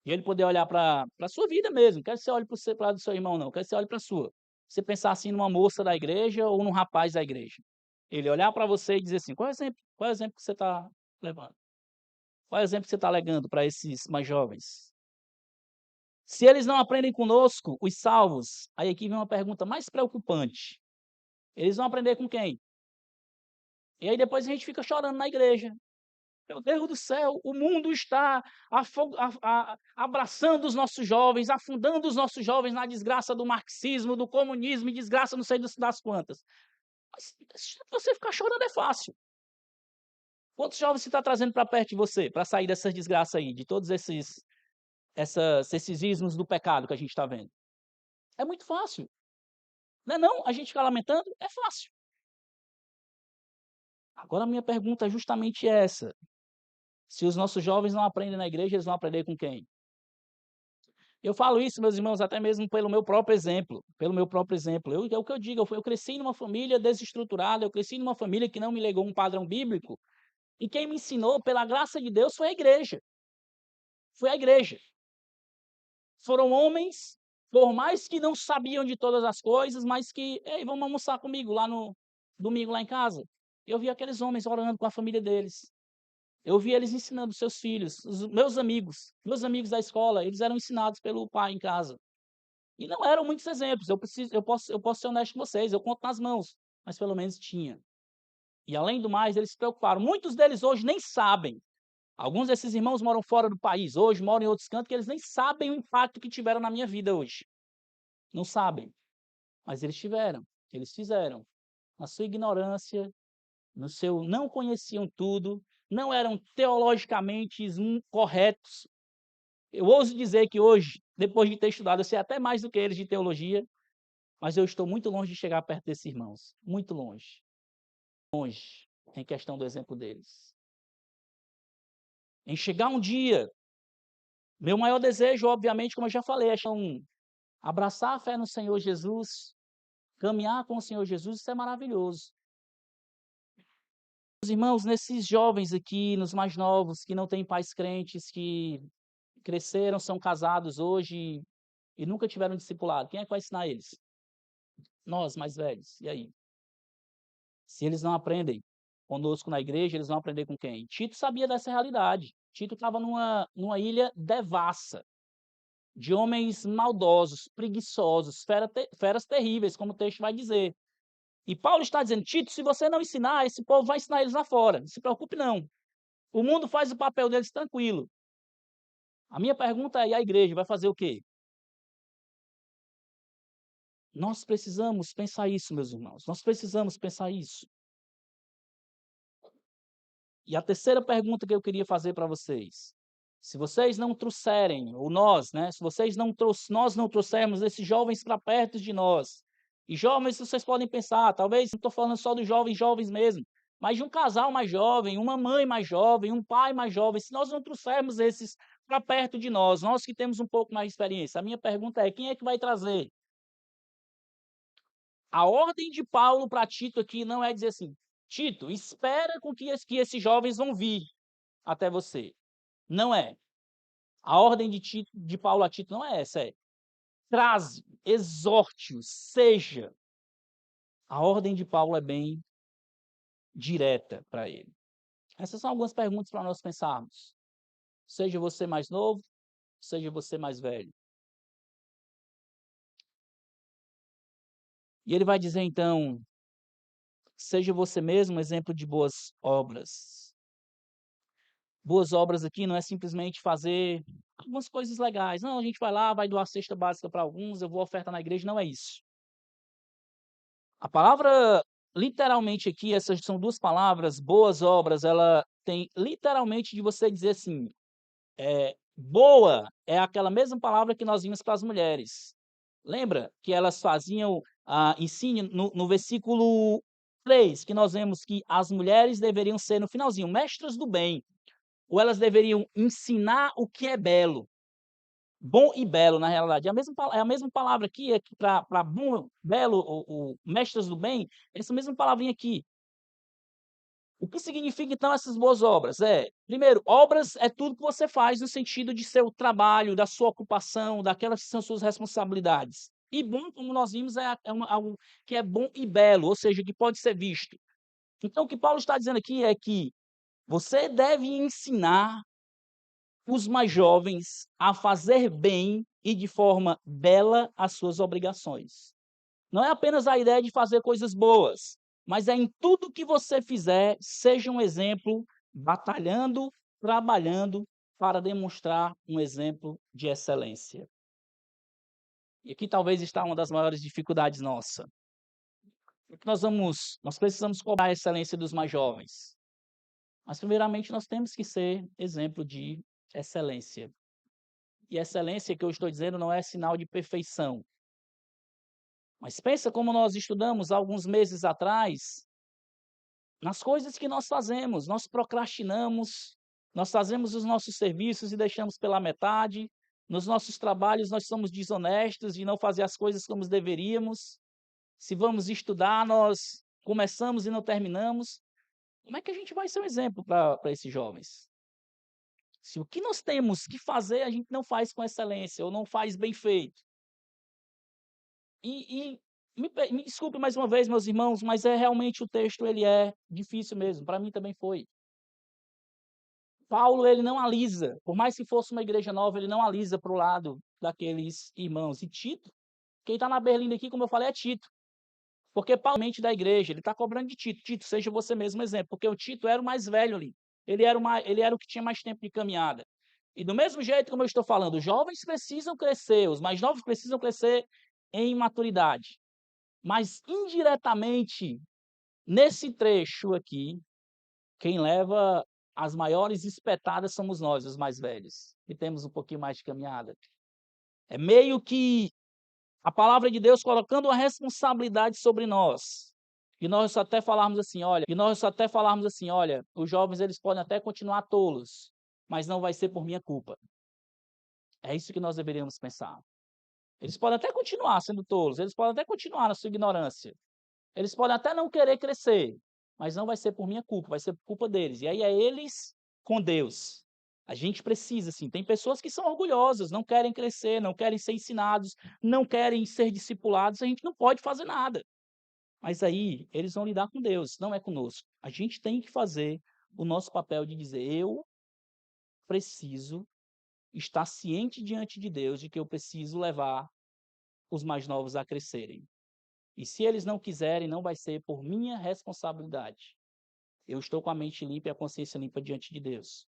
E ele poder olhar para a sua vida mesmo, não quero que você olhe para o lado do seu irmão não, quero que você olhe para a sua. Você pensar assim numa moça da igreja ou num rapaz da igreja. Ele olhar para você e dizer assim, qual é o exemplo que você está levando? Qual é o exemplo que você está legando para esses mais jovens? Se eles não aprendem conosco, os salvos, aí aqui vem uma pergunta mais preocupante. Eles vão aprender com quem? E aí depois a gente fica chorando na igreja. Meu Deus do céu, o mundo está abraçando os nossos jovens, afundando os nossos jovens na desgraça do marxismo, do comunismo e desgraça não sei das quantas. Mas você ficar chorando é fácil. Quantos jovens você está trazendo para perto de você, para sair dessas desgraças aí, de todos esses ismos do pecado que a gente está vendo? É muito fácil. Não é não? A gente ficar lamentando? É fácil. Agora a minha pergunta é justamente essa. Se os nossos jovens não aprendem na igreja, eles vão aprender com quem? Eu falo isso, meus irmãos, até mesmo pelo meu próprio exemplo, pelo meu próprio exemplo. É o que eu digo, eu cresci numa família desestruturada, eu cresci numa família que não me legou um padrão bíblico, e quem me ensinou, pela graça de Deus, foi a igreja. Foi a igreja. Foram homens, por mais que não sabiam de todas as coisas, mas que, ei, vamos almoçar comigo lá no domingo lá em casa. Eu vi aqueles homens orando com a família deles. Eu vi eles ensinando seus filhos, os meus amigos da escola, eles eram ensinados pelo pai em casa. E não eram muitos exemplos, eu posso ser honesto com vocês, eu conto nas mãos, mas pelo menos tinha. E além do mais, eles se preocuparam. Muitos deles hoje nem sabem. Alguns desses irmãos moram fora do país hoje, moram em outros cantos, que eles nem sabem o impacto que tiveram na minha vida hoje. Não sabem, mas eles tiveram, eles fizeram. Na sua ignorância, no seu não conheciam tudo, não eram teologicamente corretos. Eu ouso dizer que hoje, depois de ter estudado, eu sei até mais do que eles de teologia, mas eu estou muito longe de chegar perto desses irmãos, muito longe, longe, em questão do exemplo deles. Em chegar um dia, meu maior desejo, obviamente, como eu já falei, é abraçar a fé no Senhor Jesus, caminhar com o Senhor Jesus, isso é maravilhoso. Os irmãos, nesses jovens aqui, nos mais novos, que não têm pais crentes, que cresceram, são casados hoje e nunca tiveram discipulado, quem é que vai ensinar eles? Nós, mais velhos. E aí? Se eles não aprendem conosco na igreja, eles vão aprender com quem? Tito sabia dessa realidade. Tito estava numa ilha devassa, de homens maldosos, preguiçosos, feras terríveis, como o texto vai dizer. E Paulo está dizendo, Tito, se você não ensinar, esse povo vai ensinar eles lá fora. Não se preocupe não. O mundo faz o papel deles tranquilo. A minha pergunta é, e a igreja vai fazer o quê? Nós precisamos pensar isso, meus irmãos. Nós precisamos pensar isso. E a terceira pergunta que eu queria fazer para vocês. Se vocês não trouxerem, ou nós, né? Se nós não trouxermos esses jovens para perto de nós. E jovens, vocês podem pensar, talvez não estou falando só dos jovens mesmo, mas de um casal mais jovem, uma mãe mais jovem, um pai mais jovem. Se nós não trouxermos esses para perto de nós que temos um pouco mais de experiência, a minha pergunta é: quem é que vai trazer? A ordem de Paulo para Tito aqui não é dizer assim, Tito, espera com que esses jovens vão vir até você. Não é. A ordem de Paulo a Tito não é essa, é traze, exorte-os, seja. A ordem de Paulo é bem direta para ele. Essas são algumas perguntas para nós pensarmos. Seja você mais novo, seja você mais velho. E ele vai dizer então, seja você mesmo exemplo de boas obras. Boas obras aqui não é simplesmente fazer algumas coisas legais. Não, a gente vai lá, vai doar cesta básica para alguns, eu vou ofertar na igreja, não é isso. A palavra, literalmente aqui, essas são duas palavras, boas obras, ela tem literalmente de você dizer assim, boa é aquela mesma palavra que nós vimos para as mulheres. Lembra que elas faziam, ensino no versículo 3, que nós vemos que as mulheres deveriam ser, no finalzinho, mestras do bem, ou elas deveriam ensinar o que é belo. Bom e belo, na realidade. É a mesma palavra aqui, para bom, belo, ou mestras do bem, essa mesma palavrinha aqui. O que significa, então, essas boas obras? Primeiro, obras é tudo que você faz no sentido de seu trabalho, da sua ocupação, daquelas que são suas responsabilidades. E bom, como nós vimos, algo que é bom e belo, ou seja, que pode ser visto. Então, o que Paulo está dizendo aqui é que você deve ensinar os mais jovens a fazer bem e de forma bela as suas obrigações. Não é apenas a ideia de fazer coisas boas, mas é em tudo que você fizer, seja um exemplo, batalhando, trabalhando para demonstrar um exemplo de excelência. E aqui talvez está uma das maiores dificuldades nossa. Porque nós precisamos cobrar a excelência dos mais jovens. Mas primeiramente nós temos que ser exemplo de excelência. E excelência que eu estou dizendo não é sinal de perfeição. Mas pensa como nós estudamos alguns meses atrás, nas coisas que nós fazemos. Nós procrastinamos, nós fazemos os nossos serviços e deixamos pela metade. Nos nossos trabalhos nós somos desonestos de não fazer as coisas como deveríamos. Se vamos estudar, nós começamos e não terminamos. Como é que a gente vai ser um exemplo para esses jovens? Se o que nós temos que fazer, a gente não faz com excelência, ou não faz bem feito. Me desculpe mais uma vez, meus irmãos, mas realmente o texto ele é difícil mesmo, para mim também foi. Paulo, ele não alisa, por mais que fosse uma igreja nova, ele não alisa para o lado daqueles irmãos. E Tito, quem está na berlinda aqui, como eu falei, é Tito. Porque Paulo, mente da igreja, ele está cobrando de Tito. Tito, seja você mesmo exemplo. Porque o Tito era o mais velho ali. Ele era o que tinha mais tempo de caminhada. E do mesmo jeito como eu estou falando, os jovens precisam crescer, os mais novos precisam crescer em maturidade. Mas indiretamente, nesse trecho aqui, quem leva as maiores espetadas somos nós, os mais velhos, que temos um pouquinho mais de caminhada. É meio que a palavra de Deus colocando uma responsabilidade sobre nós. E nós até falarmos assim, olha, os jovens eles podem até continuar tolos, mas não vai ser por minha culpa. É isso que nós deveríamos pensar. Eles podem até continuar sendo tolos, eles podem até continuar na sua ignorância. Eles podem até não querer crescer, mas não vai ser por minha culpa, vai ser por culpa deles. E aí é eles com Deus. A gente precisa, sim. Tem pessoas que são orgulhosas, não querem crescer, não querem ser ensinados, não querem ser discipulados, a gente não pode fazer nada. Mas aí eles vão lidar com Deus, não é conosco. A gente tem que fazer o nosso papel de dizer: eu preciso estar ciente diante de Deus de que eu preciso levar os mais novos a crescerem. E se eles não quiserem, não vai ser por minha responsabilidade. Eu estou com a mente limpa e a consciência limpa diante de Deus.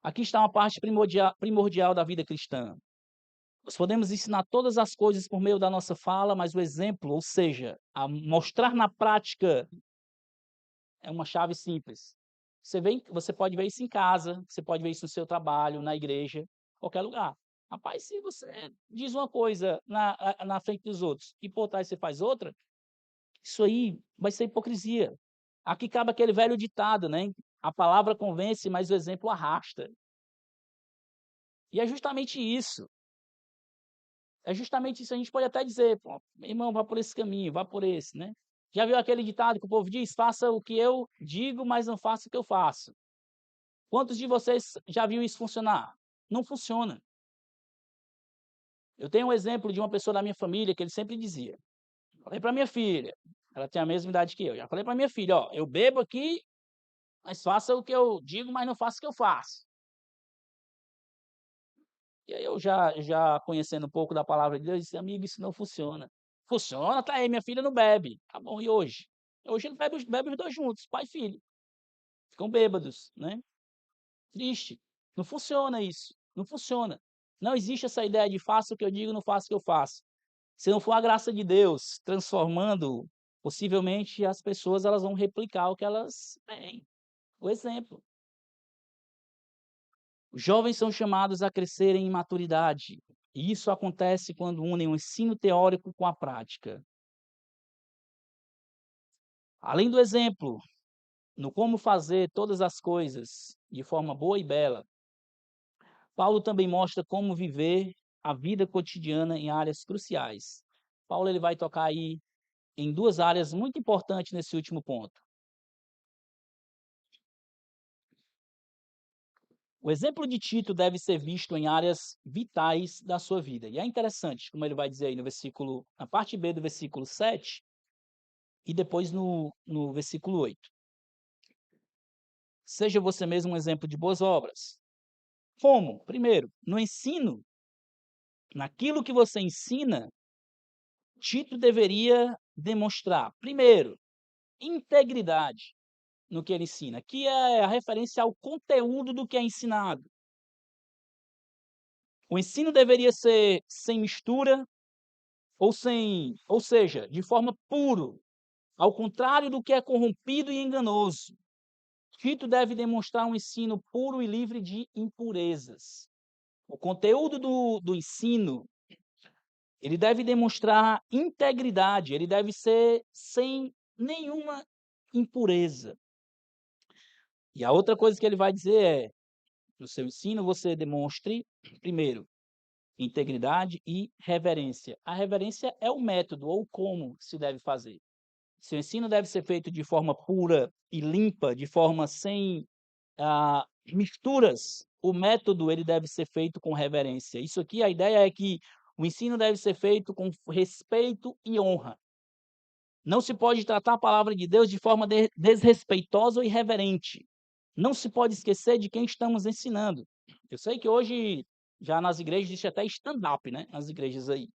Aqui está uma parte primordial da vida cristã. Nós podemos ensinar todas as coisas por meio da nossa fala, mas o exemplo, ou seja, a mostrar na prática, é uma chave simples. Você pode ver isso em casa, você pode ver isso no seu trabalho, na igreja, qualquer lugar. Rapaz, se você diz uma coisa na frente dos outros e por trás você faz outra, isso aí vai ser hipocrisia. Aqui cabe aquele velho ditado, né? A palavra convence, mas o exemplo arrasta. E é justamente isso. É justamente isso. A gente pode até dizer, pô, irmão, vá por esse caminho, vá por esse, né? Já viu aquele ditado que o povo diz? Faça o que eu digo, mas não faça o que eu faço. Quantos de vocês já viu isso funcionar? Não funciona. Eu tenho um exemplo de uma pessoa da minha família que ele sempre dizia. Falei para minha filha, ela tem a mesma idade que eu. Já falei para minha filha, ó, eu bebo aqui, mas faça o que eu digo, mas não faça o que eu faço. E aí eu já conhecendo um pouco da palavra de Deus, disse, amigo, isso não funciona. Funciona, tá aí, minha filha não bebe. Tá bom, e hoje? Hoje ele bebe os dois juntos, pai e filho. Ficam bêbados, né? Triste. Não funciona isso. Não funciona. Não existe essa ideia de faça o que eu digo, não faça o que eu faço. Se não for a graça de Deus transformando, possivelmente as pessoas elas vão replicar o que elas têm. O exemplo. Os jovens são chamados a crescerem em maturidade. E isso acontece quando unem o ensino teórico com a prática. Além do exemplo, no como fazer todas as coisas de forma boa e bela, Paulo também mostra como viver a vida cotidiana em áreas cruciais. Paulo ele vai tocar aí em duas áreas muito importantes nesse último ponto. O exemplo de Tito deve ser visto em áreas vitais da sua vida. E é interessante, como ele vai dizer aí no versículo, na parte B do versículo 7 e depois no versículo 8. Seja você mesmo um exemplo de boas obras. Como? Primeiro, no ensino, naquilo que você ensina, Tito deveria demonstrar, primeiro, integridade no que ele ensina, que é a referência ao conteúdo do que é ensinado. O ensino deveria ser sem mistura ou seja, de forma puro, ao contrário do que é corrompido e enganoso. Tito deve demonstrar um ensino puro e livre de impurezas. O conteúdo do ensino, ele deve demonstrar integridade, ele deve ser sem nenhuma impureza. E a outra coisa que ele vai dizer é, no seu ensino você demonstre, primeiro, integridade e reverência. A reverência é o método ou como se deve fazer. Seu ensino deve ser feito de forma pura e limpa, de forma sem misturas. O método ele deve ser feito com reverência. Isso aqui, a ideia é que o ensino deve ser feito com respeito e honra. Não se pode tratar a palavra de Deus de forma desrespeitosa ou irreverente. não se pode esquecer de quem estamos ensinando. Eu sei que hoje, já nas igrejas, existe até stand-up, né, nas igrejas aí.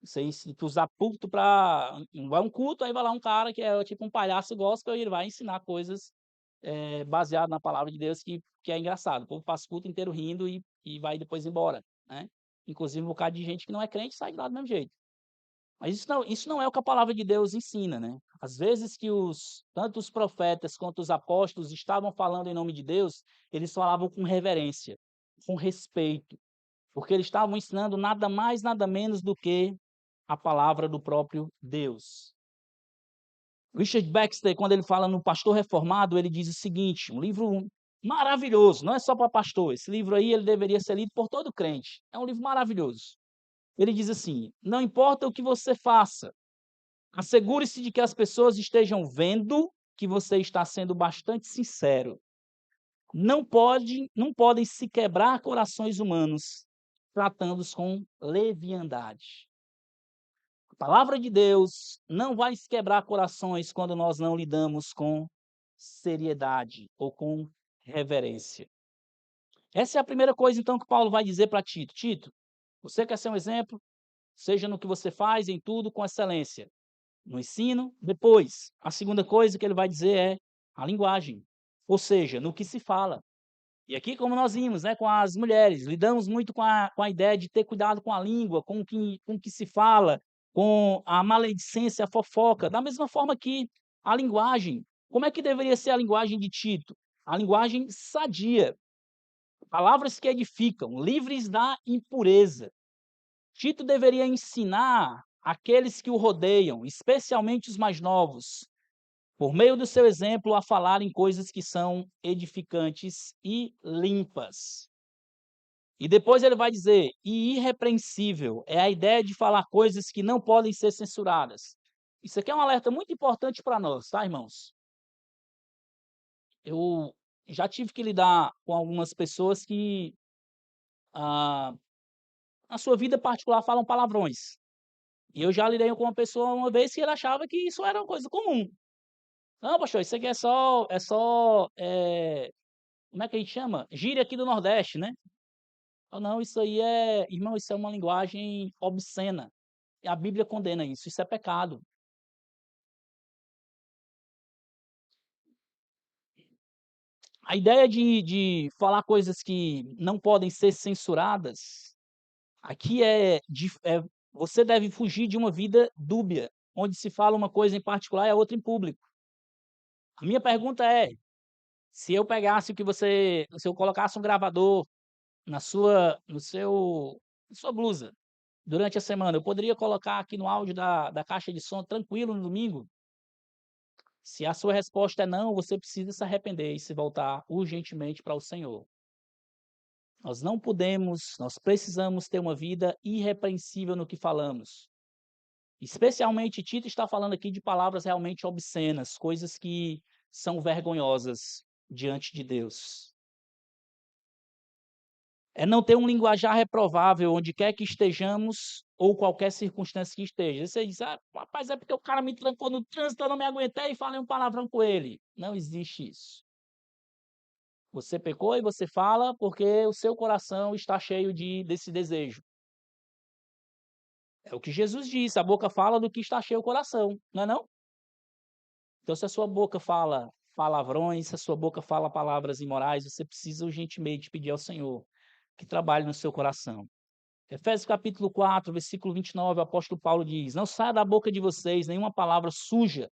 Não sei se tu usar púlpito para vai um culto, aí vai lá um cara que é tipo um palhaço gospel e ele vai ensinar coisas, baseado na palavra de Deus que é engraçado. O povo passa o culto inteiro rindo e vai depois embora, né. Inclusive um bocado de gente que não é crente sai de lá do mesmo jeito. Mas isso não é o que a palavra de Deus ensina, né. Às vezes que tanto os profetas quanto os apóstolos estavam falando em nome de Deus, eles falavam com reverência, com respeito, porque eles estavam ensinando nada mais, nada menos do que a palavra do próprio Deus. Richard Baxter, quando ele fala no Pastor Reformado, ele diz o seguinte, um livro maravilhoso, não é só para pastor, esse livro aí ele deveria ser lido por todo crente, é um livro maravilhoso. Ele diz assim: "Não importa o que você faça, assegure-se de que as pessoas estejam vendo que você está sendo bastante sincero. Não podem se quebrar corações humanos, tratando-os com leviandade." A palavra de Deus não vai se quebrar corações quando nós não lidamos com seriedade ou com reverência. Essa é a primeira coisa, então, que Paulo vai dizer para Tito: Tito, você quer ser um exemplo? Seja no que você faz, em tudo, com excelência. No ensino, depois, a segunda coisa que ele vai dizer é a linguagem, ou seja, no que se fala. E aqui, como nós vimos, né, com as mulheres, lidamos muito com a ideia de ter cuidado com a língua, com o que se fala, com a maledicência, a fofoca, da mesma forma que a linguagem. Como é que deveria ser a linguagem de Tito? A linguagem sadia, palavras que edificam, livres da impureza. Tito deveria ensinar aqueles que o rodeiam, especialmente os mais novos, por meio do seu exemplo, a falar em coisas que são edificantes e limpas. E depois ele vai dizer: "E irrepreensível", é a ideia de falar coisas que não podem ser censuradas. Isso aqui é um alerta muito importante para nós, tá, irmãos? Eu já tive que lidar com algumas pessoas que, ah, na sua vida particular falam palavrões. E eu já lidei com uma pessoa uma vez que ele achava que isso era uma coisa comum. "Não, pastor, isso aqui como é que a gente chama? Gíria aqui do Nordeste, né?" "Ah, não, isso aí é irmão, isso é uma linguagem obscena, e a Bíblia condena isso é pecado." A ideia de falar coisas que não podem ser censuradas, aqui você deve fugir de uma vida dúbia, onde se fala uma coisa em particular e a outra em público. A minha pergunta é: se eu colocasse um gravador na sua no seu na sua blusa, durante a semana, eu poderia colocar aqui no áudio da caixa de som tranquilo no domingo? Se a sua resposta é não, você precisa se arrepender e se voltar urgentemente para o Senhor. Nós precisamos ter uma vida irrepreensível no que falamos. Especialmente Tito está falando aqui de palavras realmente obscenas, coisas que são vergonhosas diante de Deus. É não ter um linguajar reprovável onde quer que estejamos ou qualquer circunstância que esteja. Você diz: "Ah, rapaz, é porque o cara me trancou no trânsito, eu não me aguentei e falei um palavrão com ele." Não existe isso. Você pecou e você fala porque o seu coração está cheio desse desejo. É o que Jesus disse: a boca fala do que está cheio o coração, não é não? Então, se a sua boca fala palavrões, se a sua boca fala palavras imorais, você precisa urgentemente pedir ao Senhor que trabalhe no seu coração. Efésios capítulo 4, versículo 29, o apóstolo Paulo diz: "Não saia da boca de vocês nenhuma palavra suja,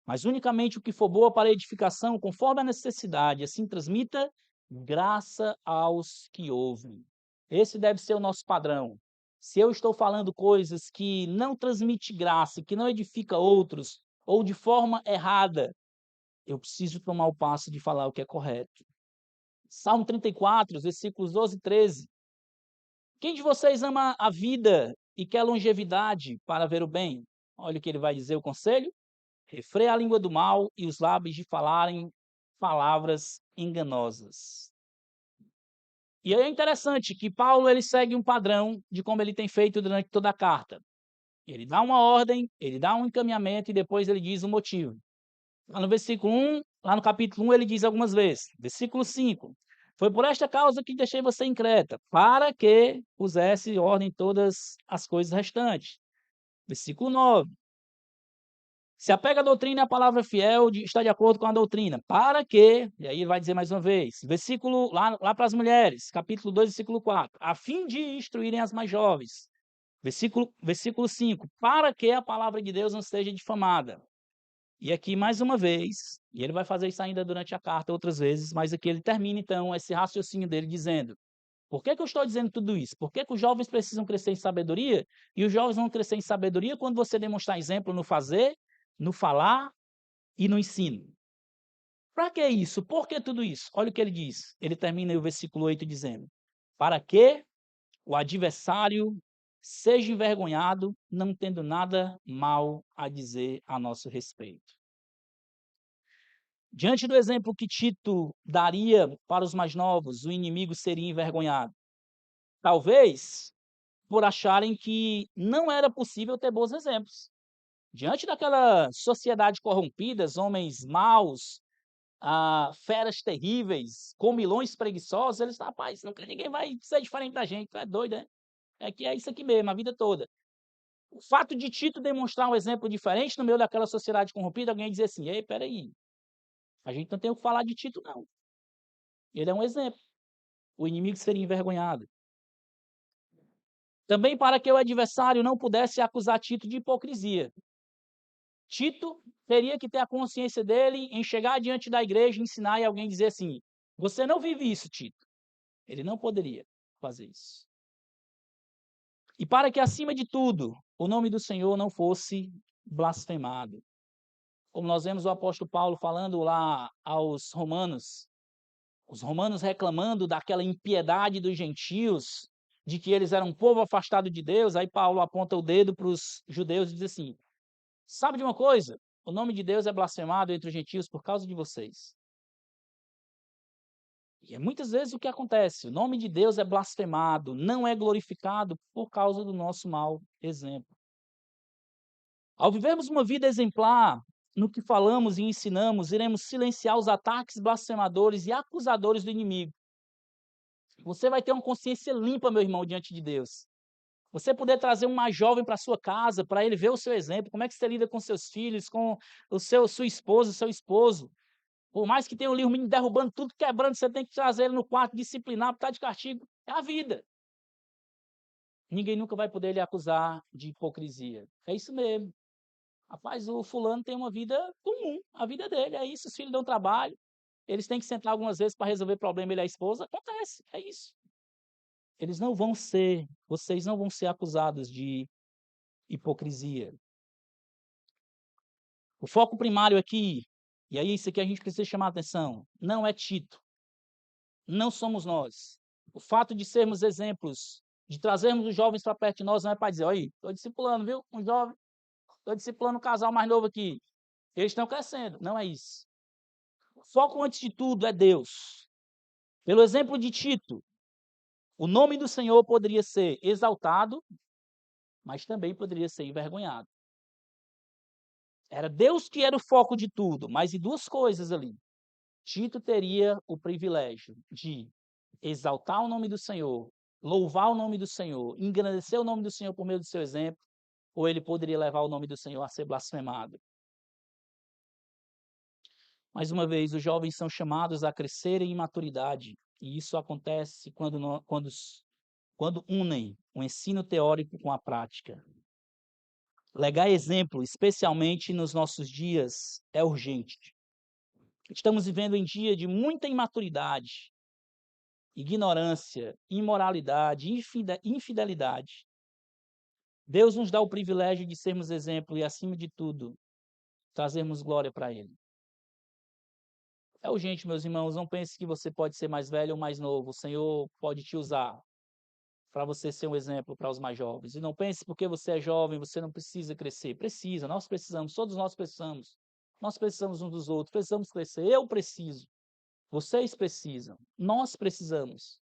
mas unicamente o que for boa para edificação, conforme a necessidade, assim transmita graça aos que ouvem." Esse deve ser o nosso padrão. Se eu estou falando coisas que não transmite graça, que não edifica outros, ou de forma errada, eu preciso tomar o passo de falar o que é correto. Salmo 34, versículos 12 e 13. "Quem de vocês ama a vida e quer longevidade para ver o bem?" Olha o que ele vai dizer, o conselho: "Refreia a língua do mal e os lábios de falarem palavras enganosas." E aí é interessante que Paulo ele segue um padrão de como ele tem feito durante toda a carta. Ele dá uma ordem, ele dá um encaminhamento e depois ele diz o motivo. Lá no versículo 1, Lá no capítulo 1 ele diz algumas vezes, versículo 5: "Foi por esta causa que deixei você em Creta, para que pusesse em ordem todas as coisas restantes". Versículo 9: "Se apega à doutrina e à palavra fiel, está de acordo com a doutrina, para que", e aí ele vai dizer mais uma vez, versículo lá para as mulheres, capítulo 2, versículo 4: "A fim de instruírem as mais jovens". Versículo 5: "Para que a palavra de Deus não seja difamada". E aqui mais uma vez, e ele vai fazer isso ainda durante a carta outras vezes, mas aqui ele termina então esse raciocínio dele dizendo: "Por que que eu estou dizendo tudo isso? Por que que os jovens precisam crescer em sabedoria? E os jovens vão crescer em sabedoria quando você demonstrar exemplo no fazer, no falar e no ensino". Para que isso? Por que tudo isso? Olha o que ele diz. Ele termina aí o versículo 8 dizendo: "Para que o adversário seja envergonhado, não tendo nada mal a dizer a nosso respeito". Diante do exemplo que Tito daria para os mais novos, o inimigo seria envergonhado. Talvez por acharem que não era possível ter bons exemplos. Diante daquela sociedade corrompida, homens maus, feras terríveis, comilões preguiçosos, eles, rapaz, nunca ninguém vai ser diferente da gente, tu é doido, né? É que é isso aqui mesmo, a vida toda. O fato de Tito demonstrar um exemplo diferente no meio daquela sociedade corrompida, alguém dizer assim: ei, peraí, a gente não tem o que falar de Tito, não. Ele é um exemplo. O inimigo seria envergonhado. Também para que o adversário não pudesse acusar Tito de hipocrisia. Tito teria que ter a consciência dele em chegar diante da igreja, ensinar e alguém dizer assim: você não vive isso, Tito. Ele não poderia fazer isso. E para que, acima de tudo, o nome do Senhor não fosse blasfemado. Como nós vemos o apóstolo Paulo falando lá aos romanos, os romanos reclamando daquela impiedade dos gentios, de que eles eram um povo afastado de Deus, aí Paulo aponta o dedo para os judeus e diz assim: sabe de uma coisa? O nome de Deus é blasfemado entre os gentios por causa de vocês. E é muitas vezes o que acontece, o nome de Deus é blasfemado, não é glorificado por causa do nosso mau exemplo. Ao vivermos uma vida exemplar no que falamos e ensinamos, iremos silenciar os ataques blasfemadores e acusadores do inimigo. Você vai ter uma consciência limpa, meu irmão, diante de Deus. Você poder trazer um mais jovem para sua casa, para ele ver o seu exemplo, como é que você lida com seus filhos, com sua esposa, seu esposo. Por mais que tenha um menino derrubando tudo, quebrando, você tem que trazer ele no quarto, disciplinar, botar de castigo. É a vida. Ninguém nunca vai poder lhe acusar de hipocrisia. É isso mesmo. Rapaz, o fulano tem uma vida comum, a vida dele, é isso. Os filhos dão trabalho, eles têm que sentar algumas vezes para resolver problema, ele e a esposa. Acontece, é isso. Vocês não vão ser acusados de hipocrisia. O foco primário aqui, e aí isso aqui a gente precisa chamar a atenção, não é Tito, não somos nós. O fato de sermos exemplos, de trazermos os jovens para perto de nós, não é para dizer: olha, estou discipulando, viu? Um jovem, estou discipulando um casal mais novo aqui. Eles estão crescendo. Não é isso. O foco, antes de tudo, é Deus. Pelo exemplo de Tito, o nome do Senhor poderia ser exaltado, mas também poderia ser envergonhado. Era Deus que era o foco de tudo, mas e duas coisas ali. Tito teria o privilégio de exaltar o nome do Senhor, louvar o nome do Senhor, engrandecer o nome do Senhor por meio do seu exemplo, ou ele poderia levar o nome do Senhor a ser blasfemado. Mais uma vez, os jovens são chamados a crescerem em maturidade, e isso acontece quando unem o ensino teórico com a prática. Legar exemplo, especialmente nos nossos dias, é urgente. Estamos vivendo em dia de muita imaturidade, ignorância, imoralidade, infidelidade. Deus nos dá o privilégio de sermos exemplo e, acima de tudo, trazermos glória para Ele. É urgente, meus irmãos, não pense que você pode ser mais velho ou mais novo. O Senhor pode te usar para você ser um exemplo para os mais jovens. E não pense porque você é jovem, você não precisa crescer. Precisa, nós precisamos, todos nós precisamos. Nós precisamos uns dos outros, precisamos crescer. Eu preciso, vocês precisam, nós precisamos.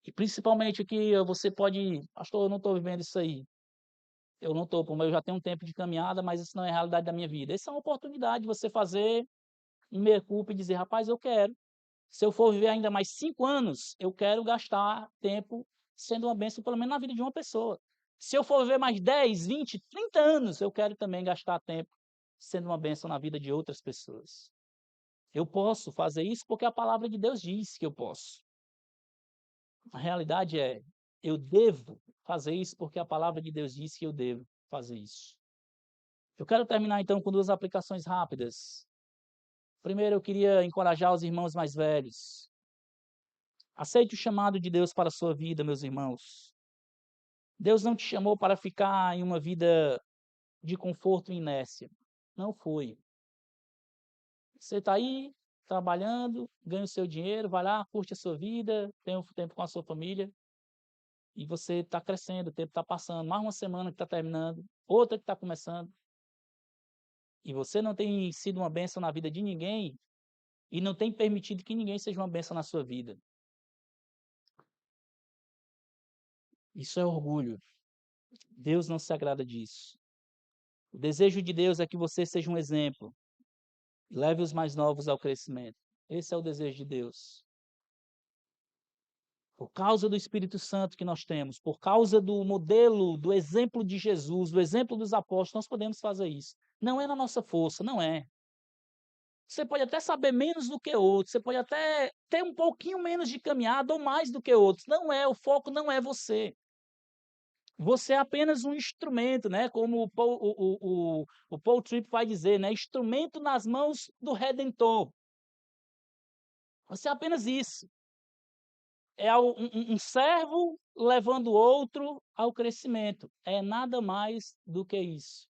E principalmente aqui você pode, pastor, eu não estou vivendo isso aí. eu não estou, eu já tenho um tempo de caminhada, mas isso não é a realidade da minha vida. Essa é uma oportunidade de você fazer um meia-culpa e dizer: "Rapaz, eu quero. Se eu for viver ainda mais 5 anos, eu quero gastar tempo sendo uma bênção, pelo menos na vida de uma pessoa. Se eu for viver mais 10, 20, 30 anos, eu quero também gastar tempo sendo uma bênção na vida de outras pessoas. Eu posso fazer isso porque a palavra de Deus diz que eu posso. A realidade é, eu devo fazer isso porque a palavra de Deus diz que eu devo fazer isso. Eu quero terminar então com 2 aplicações rápidas. Primeiro, eu queria encorajar os irmãos mais velhos. Aceite o chamado de Deus para a sua vida, meus irmãos. Deus não te chamou para ficar em uma vida de conforto e inércia. Não foi. Você está aí, trabalhando, ganha o seu dinheiro, vai lá, curte a sua vida, tem um tempo com a sua família, e você está crescendo, o tempo está passando, mais uma semana que está terminando, outra que está começando, e você não tem sido uma bênção na vida de ninguém, e não tem permitido que ninguém seja uma bênção na sua vida. Isso é orgulho. Deus não se agrada disso. O desejo de Deus é que você seja um exemplo, leve os mais novos ao crescimento. Esse é o desejo de Deus. Por causa do Espírito Santo que nós temos, por causa do modelo, do exemplo de Jesus, do exemplo dos apóstolos, nós podemos fazer isso. Não é na nossa força, não é. Você pode até saber menos do que outros, você pode até ter um pouquinho menos de caminhada ou mais do que outros. Não é, o foco não é você. Você é apenas um instrumento, né? Como o Paul Tripp vai dizer, né? Instrumento nas mãos do Redentor. Você é apenas isso. É um servo levando o outro ao crescimento. É nada mais do que isso.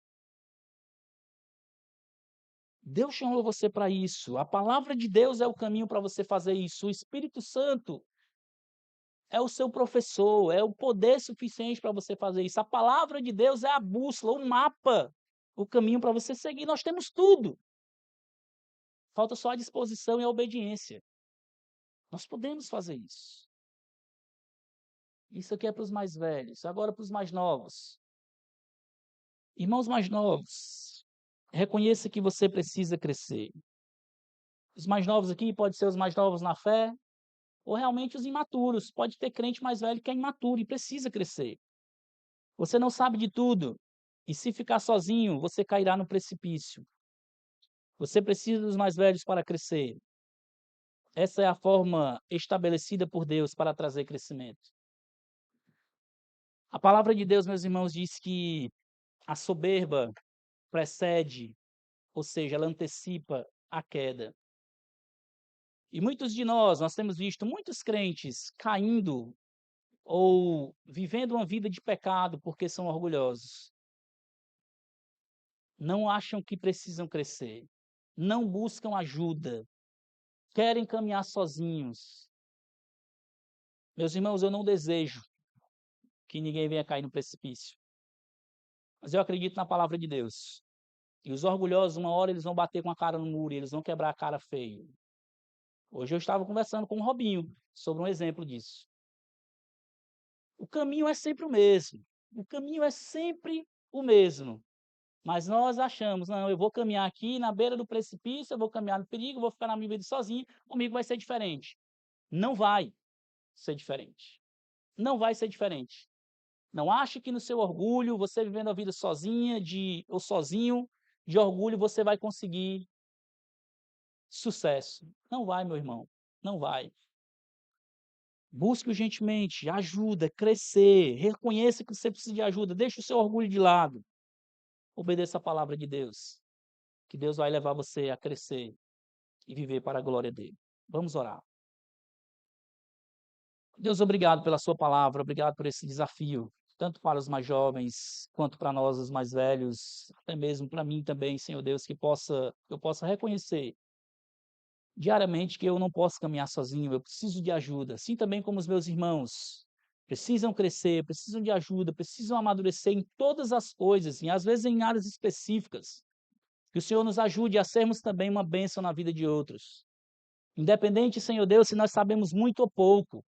Deus chamou você para isso. A palavra de Deus é o caminho para você fazer isso. O Espírito Santo é o seu professor, é o poder suficiente para você fazer isso. A palavra de Deus é a bússola, o mapa, o caminho para você seguir. Nós temos tudo. Falta só a disposição e a obediência. Nós podemos fazer isso. Isso aqui é para os mais velhos. Agora para os mais novos. Irmãos mais novos, reconheça que você precisa crescer. Os mais novos aqui pode ser os mais novos na fé, ou realmente os imaturos. Pode ter crente mais velho que é imaturo e precisa crescer. Você não sabe de tudo, e se ficar sozinho, você cairá no precipício. Você precisa dos mais velhos para crescer. Essa é a forma estabelecida por Deus para trazer crescimento. A palavra de Deus, meus irmãos, diz que a soberba precede, ou seja, ela antecipa a queda. E muitos de nós temos visto muitos crentes caindo ou vivendo uma vida de pecado porque são orgulhosos. Não acham que precisam crescer, não buscam ajuda, querem caminhar sozinhos. Meus irmãos, eu não desejo que ninguém venha cair no precipício, mas eu acredito na palavra de Deus. E os orgulhosos, uma hora eles vão bater com a cara no muro, e eles vão quebrar a cara feio. Hoje eu estava conversando com o Robinho sobre um exemplo disso. O caminho é sempre o mesmo. O caminho é sempre o mesmo. Mas nós achamos, não, eu vou caminhar aqui na beira do precipício, eu vou caminhar no perigo, eu vou ficar na minha vida sozinho, comigo vai ser diferente. Não vai ser diferente. Não vai ser diferente. Não ache que no seu orgulho, você vivendo a vida sozinha ou sozinho, de orgulho, você vai conseguir sucesso. Não vai, meu irmão. Não vai. Busque urgentemente ajuda, crescer, reconheça que você precisa de ajuda, deixe o seu orgulho de lado. Obedeça a palavra de Deus, que Deus vai levar você a crescer e viver para a glória dele. Vamos orar. Deus, obrigado pela sua palavra, obrigado por esse desafio, tanto para os mais jovens, quanto para nós, os mais velhos, até mesmo para mim também, Senhor Deus, que eu possa reconhecer diariamente que eu não posso caminhar sozinho, eu preciso de ajuda, assim também como os meus irmãos precisam crescer, precisam de ajuda, precisam amadurecer em todas as coisas, e às vezes em áreas específicas. Que o Senhor nos ajude a sermos também uma bênção na vida de outros. Independente, Senhor Deus, se nós sabemos muito ou pouco,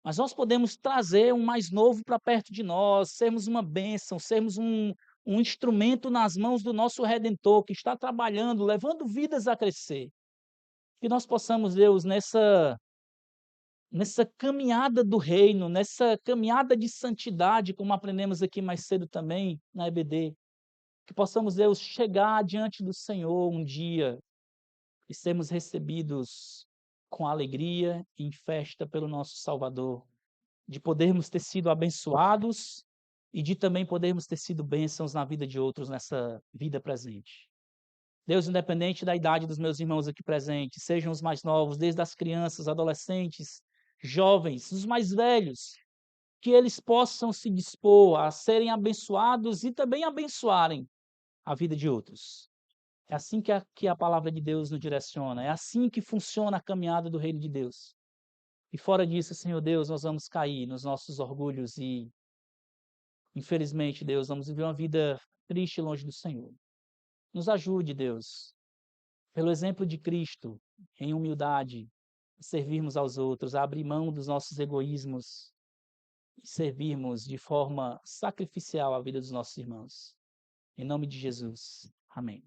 mas nós podemos trazer um mais novo para perto de nós, sermos uma bênção, sermos um instrumento nas mãos do nosso Redentor, que está trabalhando, levando vidas a crescer. Que nós possamos, Deus, nessa caminhada do reino, nessa caminhada de santidade, como aprendemos aqui mais cedo também na EBD, que possamos, Deus, chegar diante do Senhor um dia e sermos recebidos com alegria e em festa pelo nosso Salvador, de podermos ter sido abençoados e de também podermos ter sido bênçãos na vida de outros nessa vida presente. Deus, independente da idade dos meus irmãos aqui presentes, sejam os mais novos, desde as crianças, adolescentes, jovens, os mais velhos, que eles possam se dispor a serem abençoados e também abençoarem a vida de outros. É assim que a palavra de Deus nos direciona, é assim que funciona a caminhada do reino de Deus. E fora disso, Senhor Deus, nós vamos cair nos nossos orgulhos e, infelizmente, Deus, vamos viver uma vida triste longe do Senhor. Nos ajude, Deus, pelo exemplo de Cristo, em humildade, a servirmos aos outros, a abrir mão dos nossos egoísmos e servirmos de forma sacrificial a vida dos nossos irmãos. Em nome de Jesus. Amém.